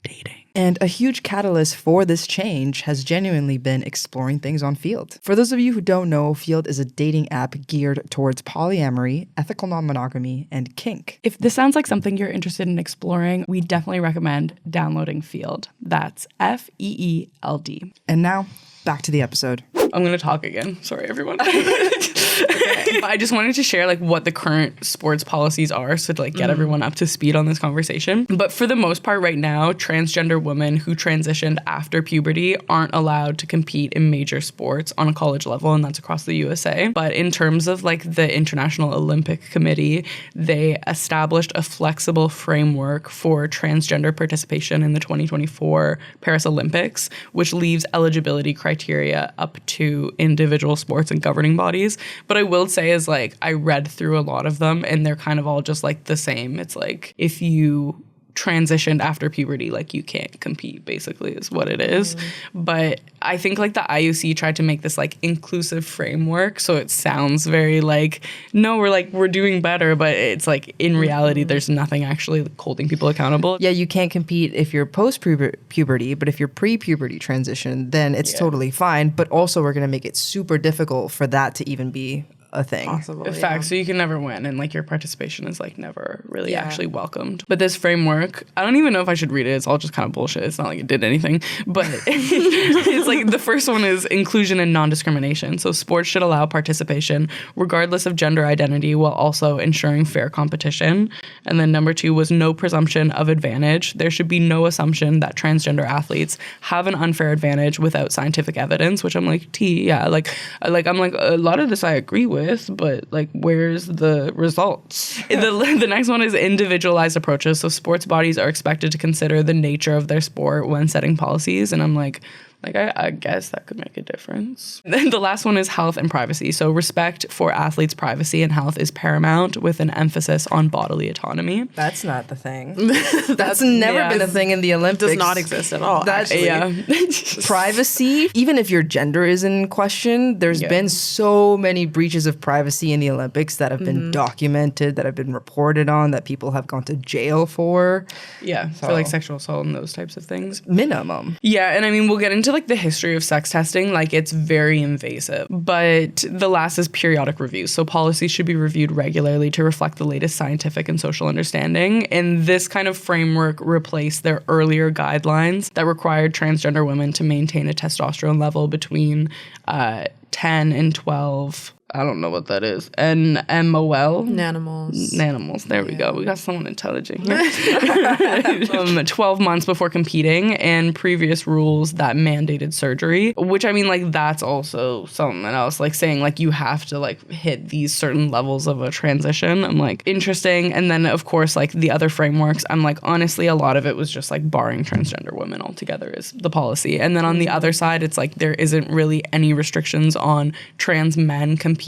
Speaker 3: dating.
Speaker 1: And a huge catalyst for this change has genuinely been exploring things on Field. For those of you who don't know, Field is a dating app geared towards polyamory, ethical non-monogamy, and kink.
Speaker 3: If this sounds like something you're interested in exploring, we definitely recommend downloading Field. That's FEELD.
Speaker 1: And now, back to the episode.
Speaker 3: I'm going to talk again. Sorry, everyone. I just wanted to share like what the current sports policies are, so to like get everyone up to speed on this conversation. But for the most part right now, transgender women who transitioned after puberty aren't allowed to compete in major sports on a college level, and that's across the USA. But in terms of like the International Olympic Committee, they established a flexible framework for transgender participation in the 2024 Paris Olympics, which leaves eligibility criteria up to to individual sports and governing bodies. But I will say is like I read through a lot of them and they're kind of all just like the same. It's like if you transitioned after puberty, like you can't compete, basically is what it is. But I think like the IOC tried to make this like inclusive framework, so it sounds very like, no, we're doing better, but it's like in reality there's nothing actually holding people accountable.
Speaker 1: Yeah, you can't compete if you're post-puberty, but if you're pre-puberty transition, then it's totally fine. But also we're going to make it super difficult for that to even be a thing.
Speaker 2: Possible,
Speaker 3: In fact, so you can never win, and like your participation is like never really actually welcomed. But this framework, I don't even know if I should read it. It's all just kind of bullshit. It's not like it did anything. But it's like the first one is inclusion and non-discrimination. So sports should allow participation regardless of gender identity while also ensuring fair competition. And then number 2 was no presumption of advantage. There should be no assumption that transgender athletes have an unfair advantage without scientific evidence, which I'm like, like I'm like a lot of this I agree with. But like where's the results? The next one is individualized approaches. So sports bodies are expected to consider the nature of their sport when setting policies, and I'm like I guess that could make a difference. Then the last one is health and privacy. So respect for athletes' privacy and health is paramount with an emphasis on bodily autonomy.
Speaker 1: That's not the thing. That's never been a thing in the Olympics.
Speaker 2: Does not exist at all.
Speaker 1: That's privacy. Even if your gender is in question, there's been so many breaches of privacy in the Olympics that have been documented, that have been reported on, that people have gone to jail for.
Speaker 3: Yeah, for like sexual assault and those types of things.
Speaker 1: Minimum.
Speaker 3: Yeah, and I mean, we'll get into like the history of sex testing. Like it's very invasive. But the last is periodic reviews. So policies should be reviewed regularly to reflect the latest scientific and social understanding. And this kind of framework replaced their earlier guidelines that required transgender women to maintain a testosterone level between 10 and 12. I don't know what that is. NMOL? Nanimals. There we go. We got someone intelligent here. 12 months before competing, and previous rules that mandated surgery, which I mean, like, that's also something else. Like saying, like, you have to, like, hit these certain levels of a transition. I'm like, interesting. And then, of course, like, the other frameworks, I'm like, honestly, a lot of it was just, like, barring transgender women altogether is the policy. And then on the other side, it's like there isn't really any restrictions on trans men competing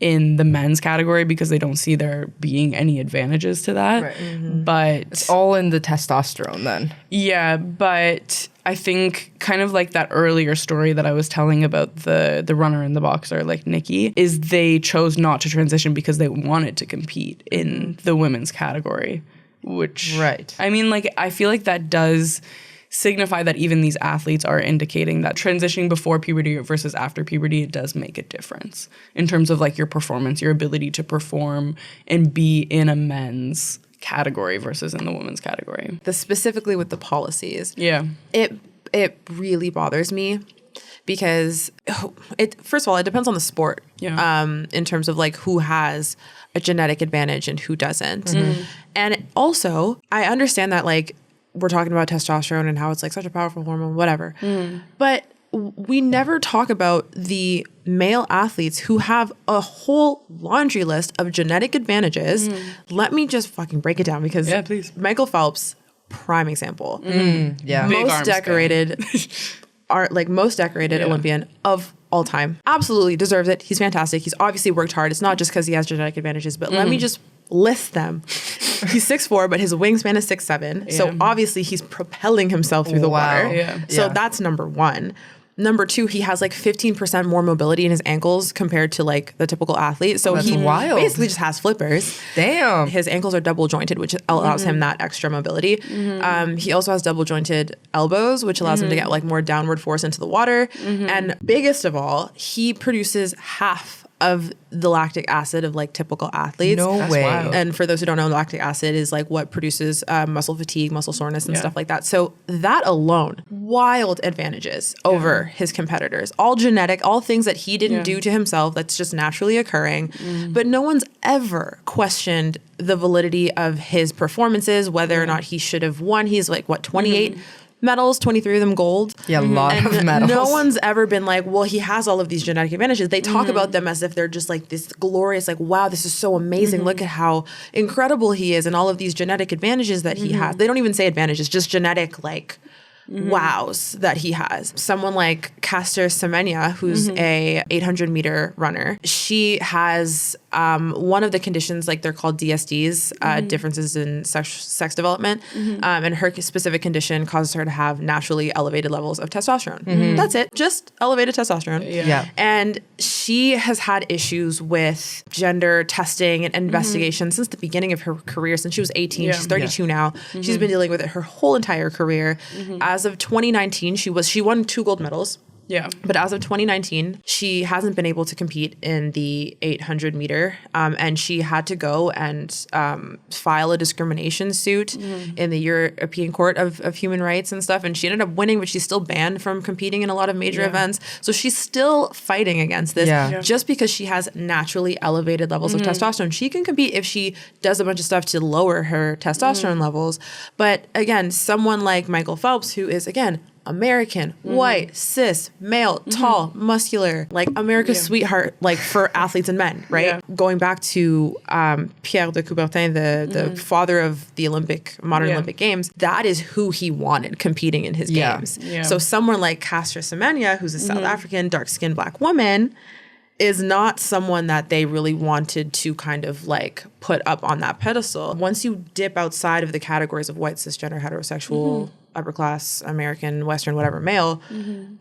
Speaker 3: in the men's category because they don't see there being any advantages to that. Right. But
Speaker 1: it's all in the testosterone then.
Speaker 3: Yeah, but I think kind of like that earlier story that I was telling about the runner and the boxer, like Nikki, is they chose not to transition because they wanted to compete in the women's category, which I mean, like, I feel like that does signify that even these athletes are indicating that transitioning before puberty versus after puberty, it does make a difference in terms of like your performance, your ability to perform and be in a men's category versus in the women's category.
Speaker 2: Specifically with the policies.
Speaker 3: Yeah.
Speaker 2: It really bothers me because first of all, it depends on the sport.
Speaker 3: Yeah.
Speaker 2: In terms of like who has a genetic advantage and who doesn't. And also, I understand that like we're talking about testosterone and how it's like such a powerful hormone, whatever. But we never talk about the male athletes who have a whole laundry list of genetic advantages. Let me just fucking break it down because
Speaker 3: please.
Speaker 2: Michael Phelps, prime example.
Speaker 3: Most
Speaker 2: decorated Olympian of all time. Absolutely deserves it. He's fantastic. He's obviously worked hard. It's not just because he has genetic advantages, but let me just list them. He's 6'4", but his wingspan is 6'7". Yeah. So obviously he's propelling himself through the water.
Speaker 3: Yeah.
Speaker 2: So that's number one. Number two, he has like 15% more mobility in his ankles compared to like the typical athlete. So he basically just has flippers.
Speaker 1: Damn.
Speaker 2: His ankles are double jointed, which allows him that extra mobility. He also has double jointed elbows, which allows him to get like more downward force into the water. And biggest of all, he produces half of the lactic acid of like typical athletes.
Speaker 1: No way.
Speaker 3: Wild.
Speaker 2: And for those who don't know, lactic acid is like what produces muscle fatigue, muscle soreness, and stuff like that. So that alone, wild advantages over his competitors. All genetic, all things that he didn't do to himself, that's just naturally occurring. But no one's ever questioned the validity of his performances, whether or not he should have won. He's like, what, 28 medals, 23 of them gold.
Speaker 1: Yeah, a lot of medals.
Speaker 2: No one's ever been like, well, he has all of these genetic advantages. They talk about them as if they're just like this glorious, like, wow, this is so amazing. Look at how incredible he is and all of these genetic advantages that he has. They don't even say advantages, just genetic, like, wows that he has. Someone like Caster Semenya, who's a 800 meter runner, she has one of the conditions, like they're called DSDs, differences in sex development, and her specific condition causes her to have naturally elevated levels of testosterone. That's it, just elevated testosterone.
Speaker 1: Yeah.
Speaker 2: And she has had issues with gender testing and investigation since the beginning of her career, since she was 18.
Speaker 3: Yeah.
Speaker 2: She's 32 now. She's been dealing with it her whole entire career. As of 2019, she won 2 gold medals.
Speaker 3: Yeah.
Speaker 2: But as of 2019, she hasn't been able to compete in the 800 meter. And she had to go and file a discrimination suit in the European Court of Human Rights and stuff. And she ended up winning, but she's still banned from competing in a lot of major events. So she's still fighting against this just because she has naturally elevated levels of testosterone. She can compete if she does a bunch of stuff to lower her testosterone levels. But again, someone like Michael Phelps, who is, again, American, white, cis, male, tall, muscular, like America's sweetheart, like for athletes and men, right?
Speaker 3: Yeah.
Speaker 2: Going back to Pierre de Coubertin, the father of the modern Olympic Games, that is who he wanted competing in his games.
Speaker 3: Yeah.
Speaker 2: So someone like Caster Semenya, who's a South African, dark-skinned black woman, is not someone that they really wanted to kind of like put up on that pedestal. Once you dip outside of the categories of white, cisgender, heterosexual, upper class, American, Western, whatever, male,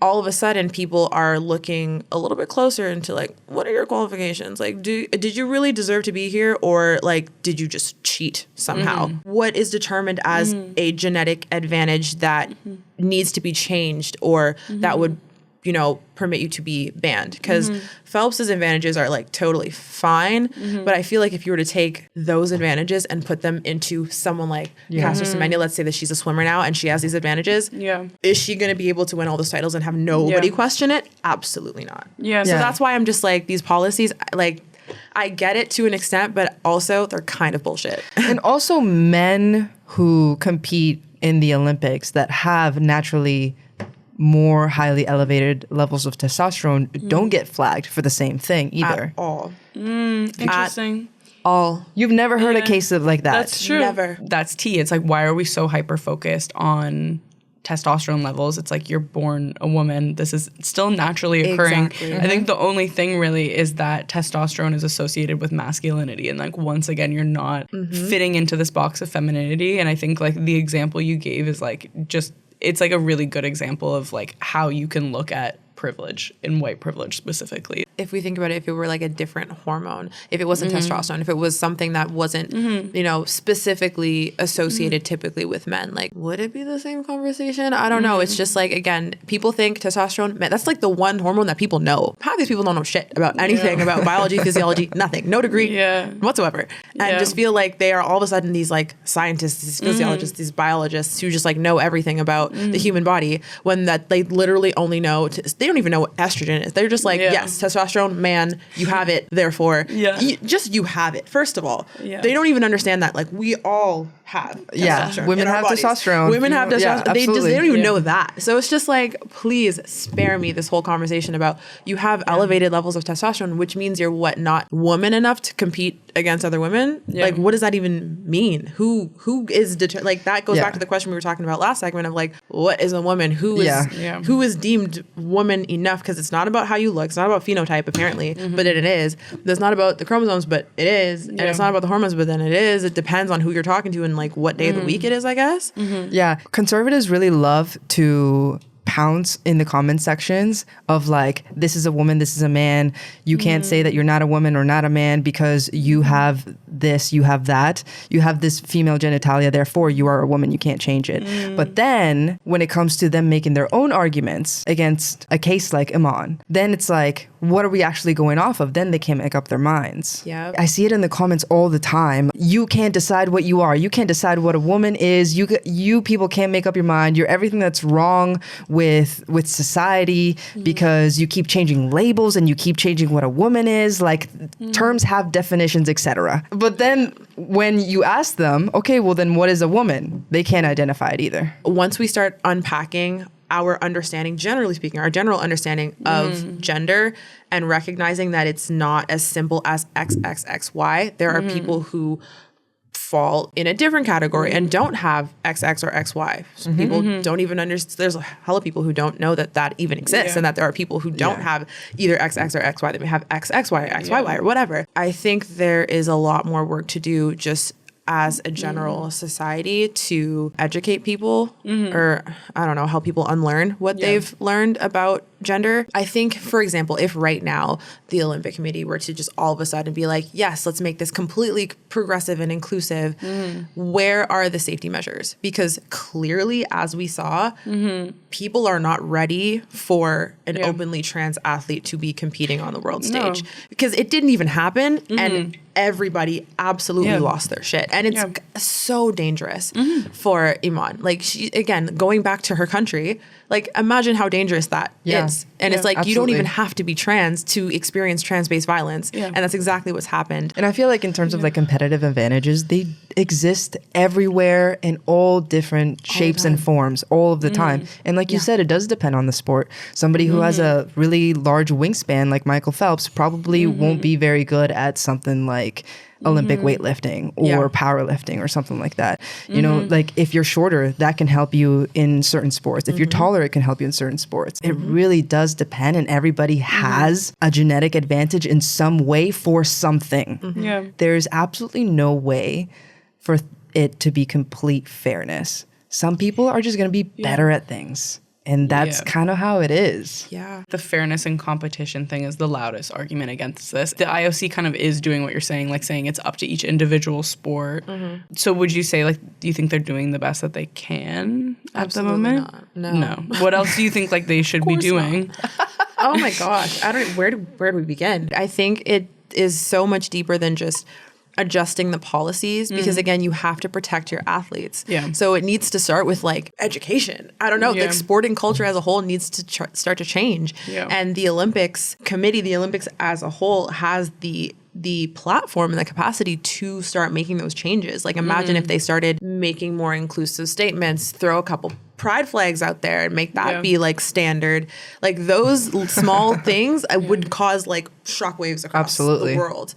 Speaker 2: all of a sudden people are looking a little bit closer into like, what are your qualifications? Like, did you really deserve to be here? Or like, did you just cheat somehow? What is determined as a genetic advantage that needs to be changed or that would, permit you to be banned? Because Phelps's advantages are like totally fine, but I feel like if you were to take those advantages and put them into someone like Caster Semenya, let's say that she's a swimmer now and she has these advantages, is she going to be able to win all those titles and have nobody question it? Absolutely not.
Speaker 3: Yeah.
Speaker 2: So that's why I'm just like, these policies, like, I get it to an extent, but also they're kind of bullshit.
Speaker 1: And also men who compete in the Olympics that have naturally more highly elevated levels of testosterone don't get flagged for the same thing either.
Speaker 2: At all.
Speaker 3: Interesting.
Speaker 2: All.
Speaker 1: You've never heard a case of like that.
Speaker 3: That's true.
Speaker 2: Never.
Speaker 3: That's tea. It's like, why are we so hyper focused on testosterone levels? It's like you're born a woman. This is still naturally occurring.
Speaker 2: Exactly.
Speaker 3: I think the only thing really is that testosterone is associated with masculinity. And like, once again, you're not fitting into this box of femininity. And I think like the example you gave is like just, it's like a really good example of like how you can look at privilege and white privilege specifically.
Speaker 2: If we think about it, if it were like a different hormone, if it wasn't testosterone, if it was something that wasn't, specifically associated typically with men, like, would it be the same conversation? I don't know. It's just like, again, people think testosterone, man, that's like the one hormone that people know. Half these people don't know shit about anything about biology, physiology, nothing, no degree whatsoever. And just feel like they are all of a sudden these like scientists, these physiologists, these biologists who just like know everything about the human body, when that they literally only know, they don't even know what estrogen is. They're just like, yes, testosterone, man, you have it, therefore, you have it, first of all. They don't even understand that, like, we all have testosterone.
Speaker 1: Women have testosterone.
Speaker 2: Women have testosterone. They don't even know that. So it's just like, please spare me this whole conversation about you have elevated levels of testosterone, which means you're not woman enough to compete against other women. Like, what does that even mean? Who is like, that goes back to the question we were talking about last segment of like, what is a woman? Who is deemed woman enough? Because it's not about how you look. It's not about phenotype, apparently, but it is. It's not about the chromosomes, but it is. And it's not about the hormones, but then it is. It depends on who you're talking to and like what day of the week it is, I guess.
Speaker 1: Yeah. Conservatives really love to pounce in the comment sections of like, this is a woman, this is a man. You can't say that you're not a woman or not a man because you have this, you have that. You have this female genitalia, therefore you are a woman, you can't change it. But then when it comes to them making their own arguments against a case like Iman, then it's like, what are we actually going off of? Then they can't make up their minds.
Speaker 2: Yeah.
Speaker 1: I see it in the comments all the time. You can't decide what you are. You can't decide what a woman is. You people can't make up your mind. You're everything that's wrong with society because you keep changing labels and you keep changing what a woman is. Like terms have definitions, etc. But then when you ask them, okay, well then what is a woman? They can't identify it either.
Speaker 2: Once we start unpacking our understanding, generally speaking, our general understanding of gender and recognizing that it's not as simple as XXXY. There are people who fall in a different category and don't have XX or XY. So people don't even understand. There's a hell of people who don't know that even exists, and that there are people who don't have either XX or XY. They may have XXY or XYY or whatever. I think there is a lot more work to do just as a general society to educate people or, I don't know, help people unlearn what they've learned about gender. I think, for example, if right now the Olympic Committee were to just all of a sudden be like, yes, let's make this completely progressive and inclusive, where are the safety measures? Because clearly, as we saw, people are not ready for an openly trans athlete to be competing on the world stage. Because it didn't even happen, and everybody absolutely lost their shit. And it's so dangerous for Iman. Like, she, again, going back to her country, like, imagine how dangerous that is. And it's like, you don't even have to be trans to experience trans-based violence. And that's exactly what's happened.
Speaker 1: And I feel like in terms of like competitive advantages, they exist everywhere in all different shapes and forms all of the time. And like you said, it does depend on the sport. Somebody who has a really large wingspan like Michael Phelps probably won't be very good at something like Olympic weightlifting or powerlifting or something like that. You know, like if you're shorter, that can help you in certain sports. If you're taller, it can help you in certain sports. It really does depend, and everybody has a genetic advantage in some way for something. There's absolutely no way for it to be complete fairness. Some people are just going to be better at things. And that's kind of how it is.
Speaker 3: The fairness and competition thing is the loudest argument against this. The IOC kind of is doing what you're saying, like saying it's up to each individual sport. So would you say, like, do you think they're doing the best that they can at the moment?
Speaker 2: No.
Speaker 3: What else do you think, like, they should be doing?
Speaker 2: Oh my gosh. I don't, where do we begin? I think it is so much deeper than just adjusting the policies, because again, you have to protect your athletes. So it needs to start with like education. I don't know, like sporting culture as a whole needs to start to change. And the Olympics committee, the Olympics as a whole has the platform and the capacity to start making those changes. Like, imagine if they started making more inclusive statements, throw a couple pride flags out there and make that be like standard. Like, those small things would cause like shockwaves across the world.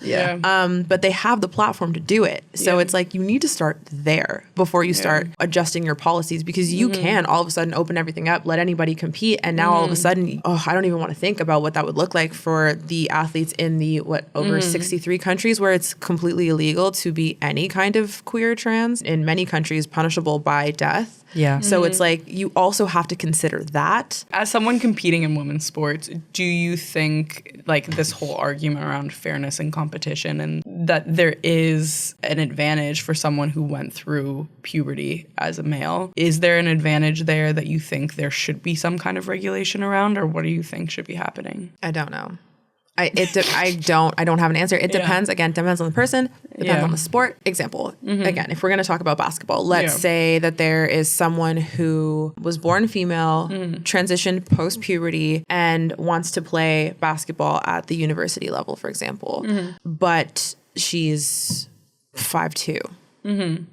Speaker 2: But they have the platform to do it. So it's like, you need to start there before you start adjusting your policies, because you can all of a sudden open everything up, let anybody compete. And now all of a sudden, I don't even want to think about what that would look like for the athletes in the, over 63 countries where it's completely illegal to be any kind of queer or trans. In many countries, punishable by death. So it's like, you also have to consider that.
Speaker 3: As someone competing in women's sports, do you think, like, this whole argument around fairness and competition, and that there is an advantage for someone who went through puberty as a male, is there an advantage there that you think there should be some kind of regulation around, or what do you think should be happening?
Speaker 2: I don't know. I don't have an answer. It depends. Again, depends on the person, depends on the sport. Example, again, if we're going to talk about basketball, let's say that there is someone who was born female, transitioned post-puberty, and wants to play basketball at the university level, for example, but she's 5'2".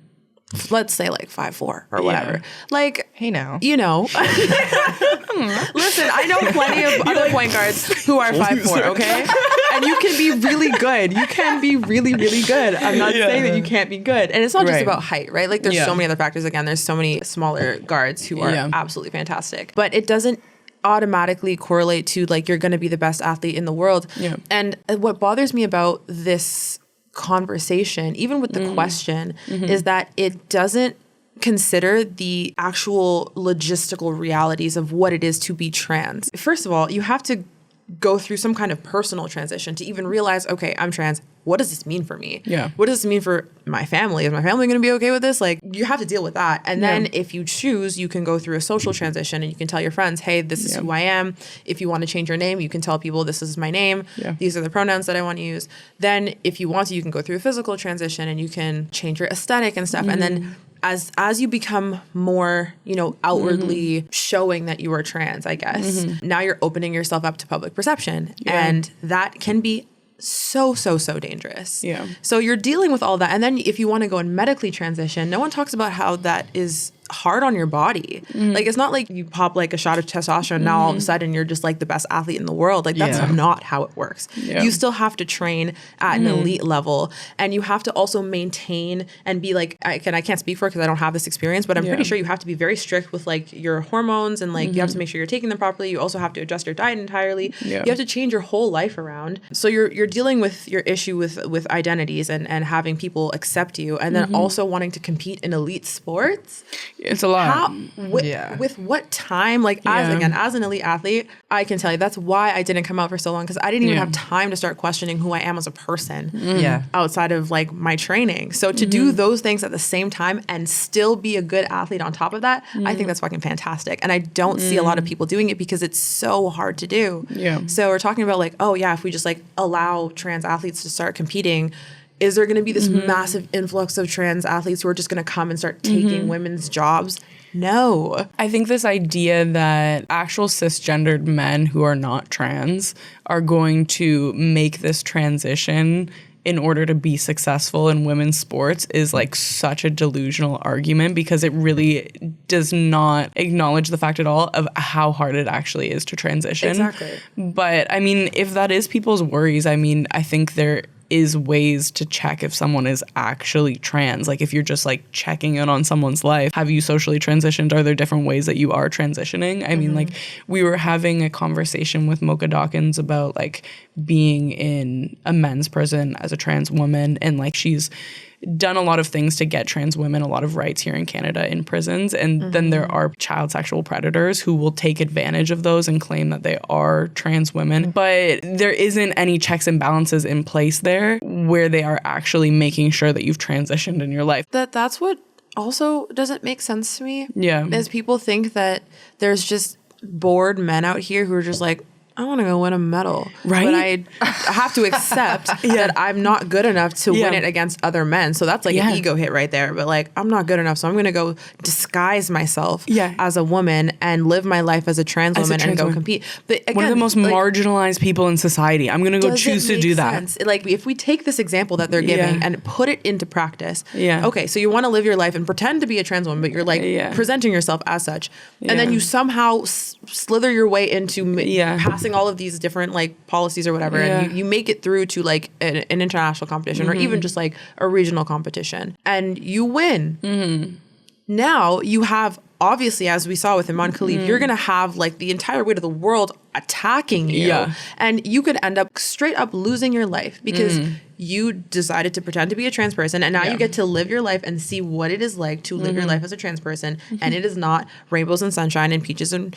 Speaker 2: Let's say like 5'4" or whatever. Like,
Speaker 1: hey now,
Speaker 2: you know, listen, I know plenty of other point guards who are 5'4", okay? And you can be really good. You can be really, really good. I'm not saying that you can't be good. And it's not just about height, right? Like, there's so many other factors. Again, there's so many smaller guards who are absolutely fantastic. But it doesn't automatically correlate to, like, you're going to be the best athlete in the world. And what bothers me about this conversation, even with the question, is that it doesn't consider the actual logistical realities of what it is to be trans. First of all, you have to go through some kind of personal transition to even realize, okay, I'm trans. What does this mean for me? What does this mean for my family? Is my family going to be okay with this? Like, you have to deal with that. And then if you choose, you can go through a social transition, and you can tell your friends, hey, this is who I am. If you want to change your name, you can tell people this is my name. These are the pronouns that I want to use. Then if you want to, you can go through a physical transition, and you can change your aesthetic and stuff. And then as you become more, you know, outwardly showing that you are trans, I guess, now you're opening yourself up to public perception. And that can be so dangerous. So you're dealing with all that. And then if you want to go and medically transition, no one talks about how that is hard on your body. Like, it's not like you pop like a shot of testosterone, now all of a sudden you're just like the best athlete in the world. Like, that's not how it works.
Speaker 3: Yeah.
Speaker 2: You still have to train at an elite level, and you have to also maintain and be like, I can't speak for it because I don't have this experience, but I'm pretty sure you have to be very strict with like your hormones, and like you have to make sure you're taking them properly. You also have to adjust your diet entirely. You have to change your whole life around. So you're dealing with your issue with identities and having people accept you, and then also wanting to compete in elite sports.
Speaker 3: It's a lot.
Speaker 2: With what time? Like, as an elite athlete, I can tell you that's why I didn't come out for so long, because I didn't even have time to start questioning who I am as a person outside of like my training. So to do those things at the same time and still be a good athlete on top of that, I think that's fucking fantastic. And I don't see a lot of people doing it because it's so hard to do.
Speaker 3: Yeah.
Speaker 2: So we're talking about like, oh yeah, if we just like allow trans athletes to start competing, is there going to be this massive influx of trans athletes who are just going to come and start taking women's jobs? No.
Speaker 3: I think this idea that actual cisgendered men who are not trans are going to make this transition in order to be successful in women's sports is like such a delusional argument, because it really does not acknowledge the fact at all of how hard it actually is to transition.
Speaker 2: Exactly.
Speaker 3: But I mean, if that is people's worries, I mean, I think there is ways to check if someone is actually trans. Like, if you're just like checking in on someone's life, have you socially transitioned? Are there different ways that you are transitioning? I mean, like, we were having a conversation with Mocha Dawkins about like being in a men's prison as a trans woman, and like she's done a lot of things to get trans women a lot of rights here in Canada in prisons. And then there are child sexual predators who will take advantage of those and claim that they are trans women. But there isn't any checks and balances in place there where they are actually making sure that you've transitioned in your life.
Speaker 2: That's what also doesn't make sense to me.
Speaker 3: Yeah.
Speaker 2: Is people think that there's just bored men out here who are just like, I want to go win a medal.
Speaker 3: Right.
Speaker 2: But I have to accept that I'm not good enough to win it against other men. So that's like an ego hit right there. But like, I'm not good enough, so I'm going to go disguise myself as a woman and live my life as a trans woman and go compete. But again,
Speaker 3: one of the most marginalized people in society. I'm going to go choose to do that.
Speaker 2: Like, if we take this example that they're giving and put it into practice. Okay, so you want to live your life and pretend to be a trans woman, but you're like presenting yourself as such. And then you somehow slither your way into passing all of these different like policies or whatever, and you make it through to like an international competition or even just like a regional competition, and you win. Now you have, obviously, as we saw with Iman Khalif, you're gonna have like the entire weight of the world attacking you, and you could end up straight up losing your life because you decided to pretend to be a trans person, and now you get to live your life and see what it is like to live your life as a trans person, and it is not rainbows and sunshine and peaches and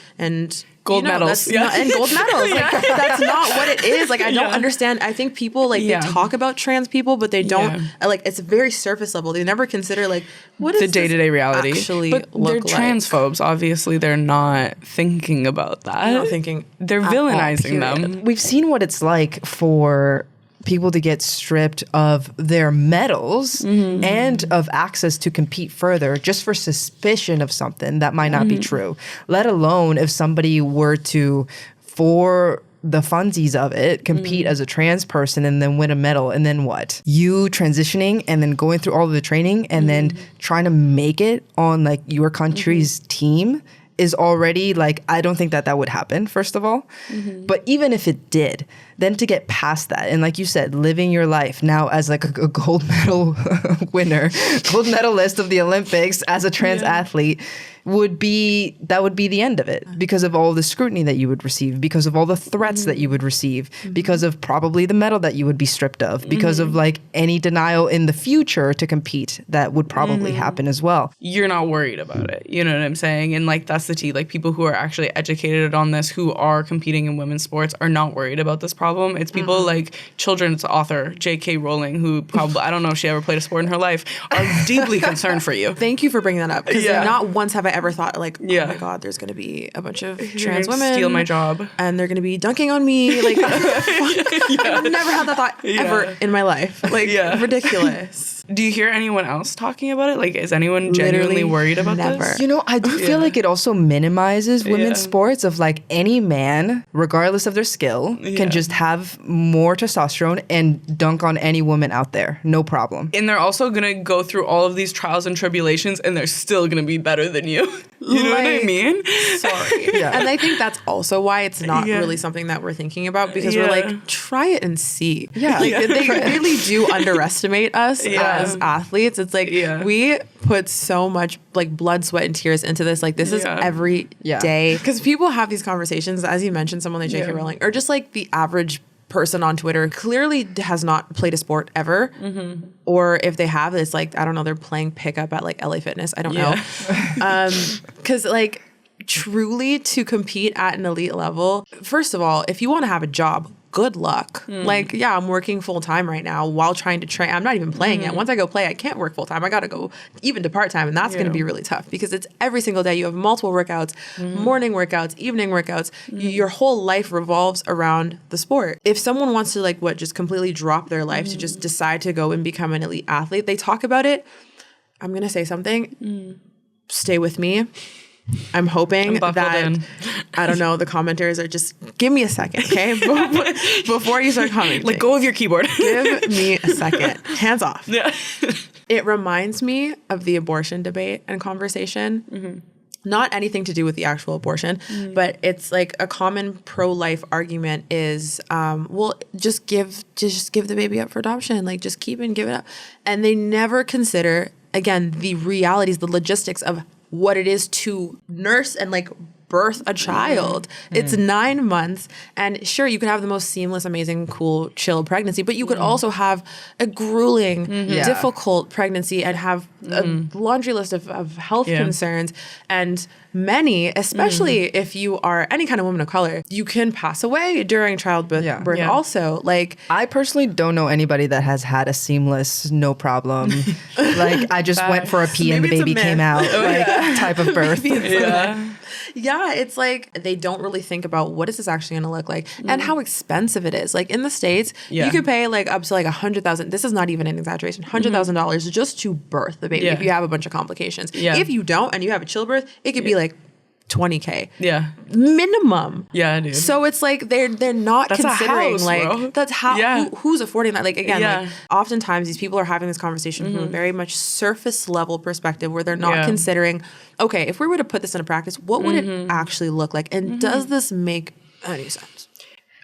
Speaker 3: gold medals.
Speaker 2: And gold medals. Like, that's not what it is. Like, I don't understand. I think people like they talk about trans people, but they don't like, it's very surface level. They never consider like, what is
Speaker 3: the day-to-day reality
Speaker 2: actually
Speaker 3: but
Speaker 2: look
Speaker 3: they're
Speaker 2: like?
Speaker 3: Transphobes. Obviously, they're not thinking about that.
Speaker 2: They're not thinking.
Speaker 3: They're villainizing them.
Speaker 1: We've seen what it's like for people to get stripped of their medals and of access to compete further just for suspicion of something that might not be true, let alone if somebody were to, for the funsies of it, compete as a trans person and then win a medal, and then what? You transitioning and then going through all of the training and then trying to make it on like your country's team is already like, I don't think that would happen, first of all. But even if it did, then to get past that, and like you said, living your life now as like a gold medal winner, gold medalist of the Olympics as a trans athlete, would be the end of it, because of all the scrutiny that you would receive, because of all the threats that you would receive, because of probably the medal that you would be stripped of, because of like any denial in the future to compete that would probably happen as well.
Speaker 3: You're not worried about it. You know what I'm saying? And like, that's the tea. Like, people who are actually educated on this, who are competing in women's sports, are not worried about this problem. It's people like children's author J.K. Rowling, who probably, I don't know if she ever played a sport in her life, are deeply concerned for you.
Speaker 2: Thank you for bringing that up, because not once have I ever thought like, oh my God, there's going to be a bunch of trans women
Speaker 3: steal my job,
Speaker 2: and they're going to be dunking on me. Like, I've never had that thought ever in my life. Like, ridiculous.
Speaker 3: Do you hear anyone else talking about it? Like, is anyone genuinely
Speaker 2: Literally
Speaker 3: worried about
Speaker 2: never.
Speaker 3: this?
Speaker 1: You know, I do feel like it also minimizes women's sports of like any man, regardless of their skill, can just have more testosterone and dunk on any woman out there. No problem.
Speaker 3: And they're also going to go through all of these trials and tribulations and they're still going to be better than you. You know what I mean?
Speaker 2: Sorry.
Speaker 1: Yeah.
Speaker 2: And I think that's also why it's not really something that we're thinking about, because we're like, try it and see.
Speaker 1: Yeah.
Speaker 2: Like, they really do underestimate us as athletes. It's like we put so much like blood, sweat, and tears into this. Like this is every day. Because people have these conversations, as you mentioned, someone like J.K. Rowling, or just like the average person on Twitter clearly has not played a sport ever. Or if they have, it's like, I don't know, they're playing pickup at like LA Fitness. I don't know. Because like truly to compete at an elite level, first of all, if you want to have a job, good luck. Like, yeah, I'm working full time right now while trying to train. I'm not even playing yet. Once I go play, I can't work full time. I got to go even to part time. And that's going to be really tough because it's every single day. You have multiple workouts, morning workouts, evening workouts. Your whole life revolves around the sport. If someone wants to like just completely drop their life to just decide to go and become an elite athlete, they talk about it. I'm going to say something. Stay with me. I'm hoping that, I don't know, the commenters are just, give me a second, okay? Before you start commenting.
Speaker 3: Let go of your keyboard.
Speaker 2: Give me a second. Hands off.
Speaker 3: Yeah.
Speaker 2: It reminds me of the abortion debate and conversation. Not anything to do with the actual abortion, but it's like a common pro-life argument is, well, just give the baby up for adoption. Like, just keep and give it up. And they never consider, again, the realities, the logistics of what it is to nurse and like birth a child. It's 9 months, and sure, you could have the most seamless, amazing, cool, chill pregnancy, but you could also have a grueling, difficult pregnancy and have a laundry list of health concerns. And many, especially if you are any kind of woman of color, you can pass away during childbirth also. Like,
Speaker 1: I personally don't know anybody that has had a seamless, no problem, like I just went for a pee and the baby came out, like type of birth.
Speaker 2: Yeah, it's like they don't really think about what is this actually going to look like and how expensive it is. Like in the States, you could pay like up to like $100,000. This is not even an exaggeration. $100,000 just to birth the baby if you have a bunch of complications. If you don't and you have a childbirth, it could be like $20K. Minimum.
Speaker 3: Yeah, dude.
Speaker 2: So it's like they're not
Speaker 3: that's
Speaker 2: considering
Speaker 3: house,
Speaker 2: like
Speaker 3: bro.
Speaker 2: that's how who's affording that. Like again, like oftentimes these people are having this conversation from a very much surface level perspective where they're not considering, okay, if we were to put this into practice, what would it actually look like? And does this make any sense?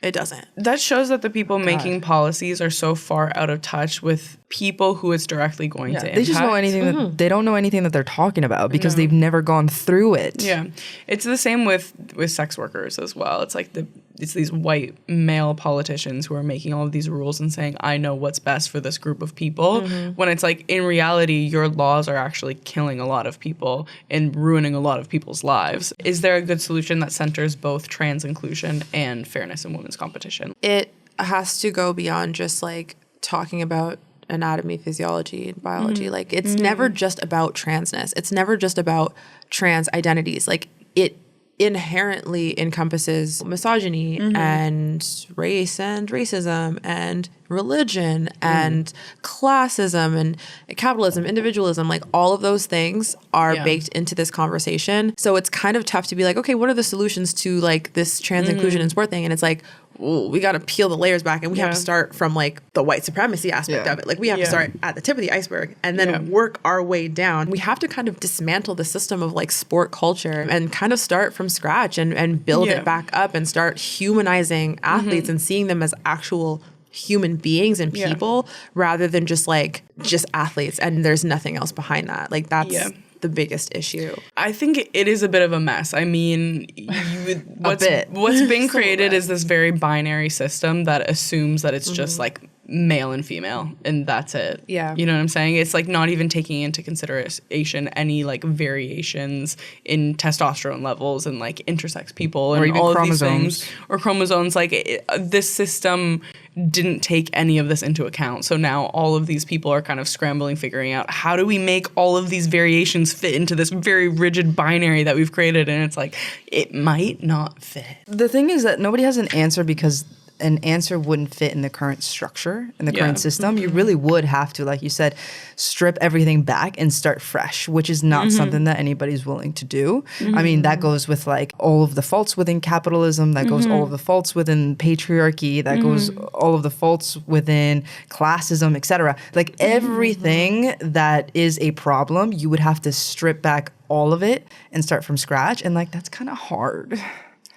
Speaker 2: It doesn't.
Speaker 3: That shows that the people making policies are so far out of touch with people who it's directly going to impact.
Speaker 1: They just know anything that they don't know anything that they're talking about because they've never gone through it.
Speaker 3: Yeah. It's the same with sex workers as well. It's like it's these white male politicians who are making all of these rules and saying, I know what's best for this group of people. When it's like, in reality, your laws are actually killing a lot of people and ruining a lot of people's lives. Is there a good solution that centers both trans inclusion and fairness in women's competition?
Speaker 2: It has to go beyond just like talking about anatomy, physiology, biology. Like it's never just about transness. It's never just about trans identities. Like it inherently encompasses misogyny and race and racism and religion and classism and capitalism, individualism. Like all of those things are baked into this conversation. So it's kind of tough to be like, okay, what are the solutions to like this trans inclusion and sport thing? And it's like, ooh, we got to peel the layers back and we have to start from like the white supremacy aspect of it. Like we have to start at the tip of the iceberg and then work our way down. We have to kind of dismantle the system of like sport culture and kind of start from scratch and build it back up and start humanizing athletes and seeing them as actual human beings and people rather than just athletes and there's nothing else behind that. Like that's the biggest issue.
Speaker 3: I think it is a bit of a mess. I mean, what's been created is this very binary system that assumes that it's just like male and female and that's it.
Speaker 2: Yeah.
Speaker 3: You know what I'm saying? It's like not even taking into consideration any like variations in testosterone levels and like intersex people and all of these things. Or chromosomes. Like this system didn't take any of this into account. So now all of these people are kind of scrambling, figuring out how do we make all of these variations fit into this very rigid binary that we've created, and it's like, it might not fit.
Speaker 1: The thing is that nobody has an answer because an answer wouldn't fit in the current structure, in the current system. You really would have to, like you said, strip everything back and start fresh, which is not something that anybody's willing to do. I mean, that goes with like all of the faults within capitalism, that goes all of the faults within patriarchy, that goes all of the faults within classism, etc. Like everything that is a problem, you would have to strip back all of it and start from scratch. And like, that's kind of hard.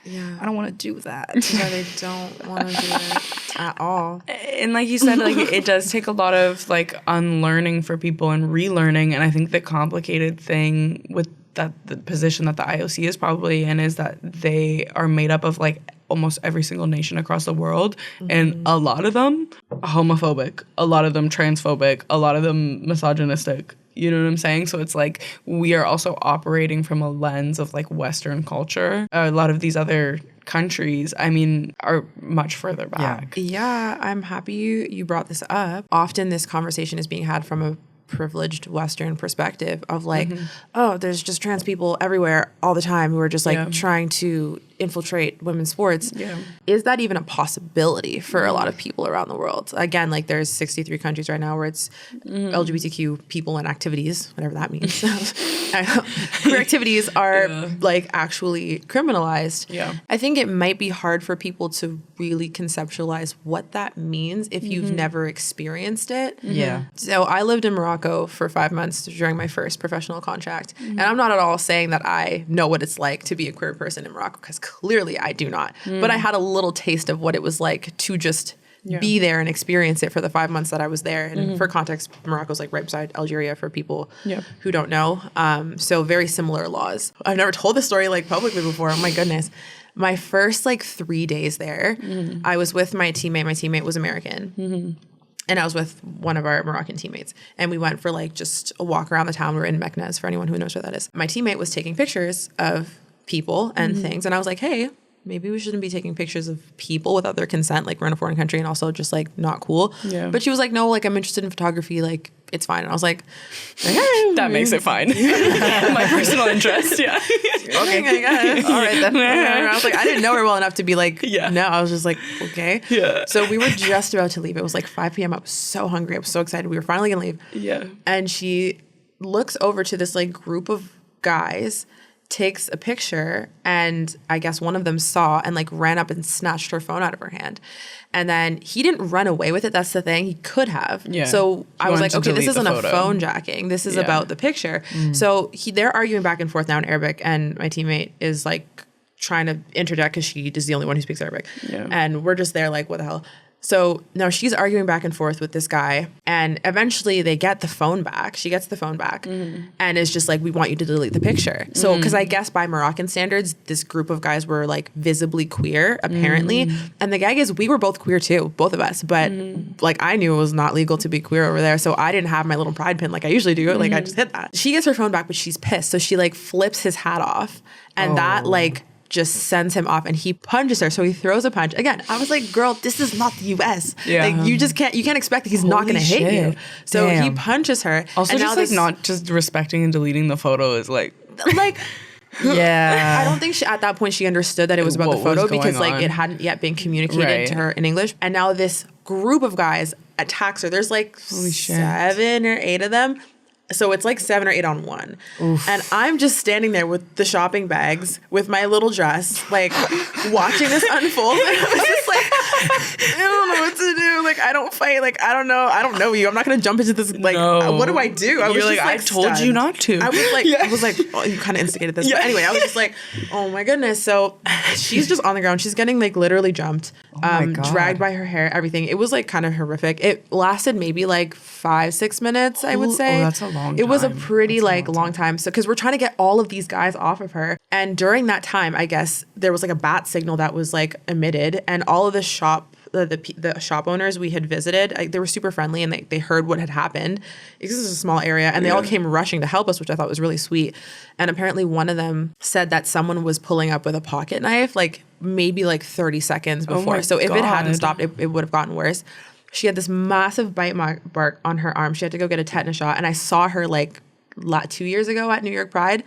Speaker 2: Yeah.
Speaker 1: I don't want to do that.
Speaker 2: Yeah, they don't want to do it at all.
Speaker 3: And like you said, like it does take a lot of like unlearning for people and relearning. And I think the complicated thing with that the position that the IOC is probably in is that they are made up of like almost every single nation across the world. And a lot of them homophobic, a lot of them transphobic, a lot of them misogynistic. You know what I'm saying? So it's like we are also operating from a lens of like Western culture. A lot of these other countries, I mean, are much further back.
Speaker 2: Yeah, I'm happy you brought this up. Often this conversation is being had from a privileged Western perspective of like, oh, there's just trans people everywhere all the time who are just like trying to infiltrate women's sports. Yeah. Is that even a possibility for a lot of people around the world? Again, like there's 63 countries right now where it's LGBTQ people and activities, whatever that means. Queer activities are like actually criminalized.
Speaker 3: Yeah.
Speaker 2: I think it might be hard for people to really conceptualize what that means if you've never experienced it.
Speaker 1: Yeah.
Speaker 2: So I lived in Morocco for 5 months during my first professional contract. And I'm not at all saying that I know what it's like to be a queer person in Morocco, because clearly I do not. But I had a little taste of what it was like to just be there and experience it for the 5 months that I was there. And for context, Morocco's like right beside Algeria for people who don't know. So very similar laws. I've never told this story like publicly before. Oh my goodness. My first like 3 days there, I was with my teammate. My teammate was American. And I was with one of our Moroccan teammates. And we went for like just a walk around the town. We were in Meknes, for anyone who knows where that is. My teammate was taking pictures of people and things. And I was like, hey, maybe we shouldn't be taking pictures of people without their consent. Like, we're in a foreign country and also just like not cool. Yeah. But she was like, no, like I'm interested in photography. Like, it's fine. And I was like, hey,
Speaker 3: that makes it fine. My personal interest. Yeah.
Speaker 2: Okay, I guess. All right then. I was like, I didn't know her well enough to be like, no. I was just like, okay. Yeah. So we were just about to leave. It was like 5 p.m. I was so hungry. I was so excited. We were finally gonna leave. Yeah. And she looks over to this like group of guys, takes a picture, and I guess one of them saw and like ran up and snatched her phone out of her hand. And then he didn't run away with it. That's the thing. He could have. Yeah. So I was like, okay, this isn't a phone jacking. This is about the picture. So they're arguing back and forth now in Arabic, and my teammate is like trying to interject because she is the only one who speaks Arabic. Yeah. And we're just there like, what the hell? So now she's arguing back and forth with this guy, and eventually they get the phone back. She gets the phone back and is just like, we want you to delete the picture. So, because I guess by Moroccan standards, this group of guys were like visibly queer, apparently. And the gag is, we were both queer too, both of us. But like, I knew it was not legal to be queer over there. So I didn't have my little pride pin like I usually do. Like, I just hit that. She gets her phone back, but she's pissed. So she like flips his hat off, and that like just sends him off, and he punches her. So he throws a punch. Again, I was like, girl, this is not the US. Yeah. Like, you can't expect that he's not going to hit you. So he punches her.
Speaker 3: Also, and just like not just respecting and deleting the photo is like
Speaker 1: yeah.
Speaker 2: I don't think at that point she understood that it was about the photo, because like it hadn't yet been communicated to her in English. And now this group of guys attacks her. There's like 7 or 8 of them. So it's like 7 or 8 on one. Oof. And I'm just standing there with the shopping bags, with my little dress, like watching this unfold. And I was just like, I don't know what to do. Like, I don't fight. Like, I don't know you. I'm not going to jump into this. Like, what do I do? I was
Speaker 3: like, I told you not to.
Speaker 2: I was like, oh, you kind of instigated this. But anyway, I was just like, oh my goodness. So she's just on the ground. She's getting like literally jumped, dragged by her hair, everything. It was like kind of horrific. It lasted maybe like 5-6 minutes, I would say.
Speaker 3: Oh, that's a long time.
Speaker 2: It was a pretty long time. So, because we're trying to get all of these guys off of her. And during that time, I guess there was like a bat signal that was like emitted, and all of the shop owners we had visited, they were super friendly, and they heard what had happened. This is a small area, and they all came rushing to help us, which I thought was really sweet. And apparently one of them said that someone was pulling up with a pocket knife, like maybe like 30 seconds before. So if it hadn't stopped, it would have gotten worse. She had this massive bite mark on her arm. She had to go get a tetanus shot. And I saw her like 2 years ago at New York Pride,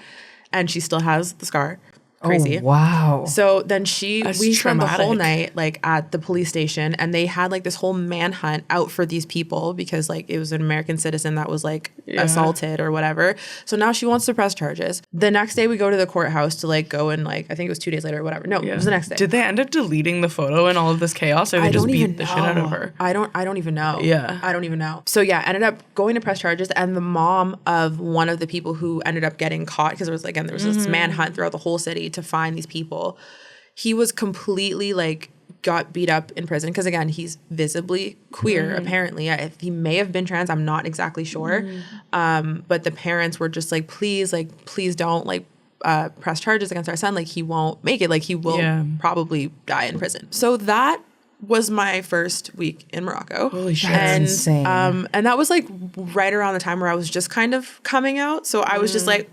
Speaker 2: and she still has the scar. Crazy.
Speaker 1: Oh, wow.
Speaker 2: So then we spent the whole
Speaker 3: traumatic.
Speaker 2: night like at the police station, and they had like this whole manhunt out for these people because like it was an American citizen that was like assaulted or whatever. So now she wants to press charges. The next day we go to the courthouse to like go and like, I think it was 2 days later or whatever. No, it was the next day.
Speaker 3: Did they end up deleting the photo in all of this chaos, or they just beat the shit out of her?
Speaker 2: I don't even know.
Speaker 3: Yeah.
Speaker 2: I don't even know. So yeah, ended up going to press charges, and the mom of one of the people who ended up getting caught, because there was this manhunt throughout the whole city to find these people. He was completely like got beat up in prison because again, he's visibly queer. Apparently, he may have been trans. I'm not exactly sure. But the parents were just like, please don't like press charges against our son. Like he won't make it. Like he will probably die in prison. So that was my first week in Morocco.
Speaker 3: Holy shit.
Speaker 2: And,
Speaker 1: That's insane.
Speaker 2: And that was like right around the time where I was just kind of coming out. So I was just like,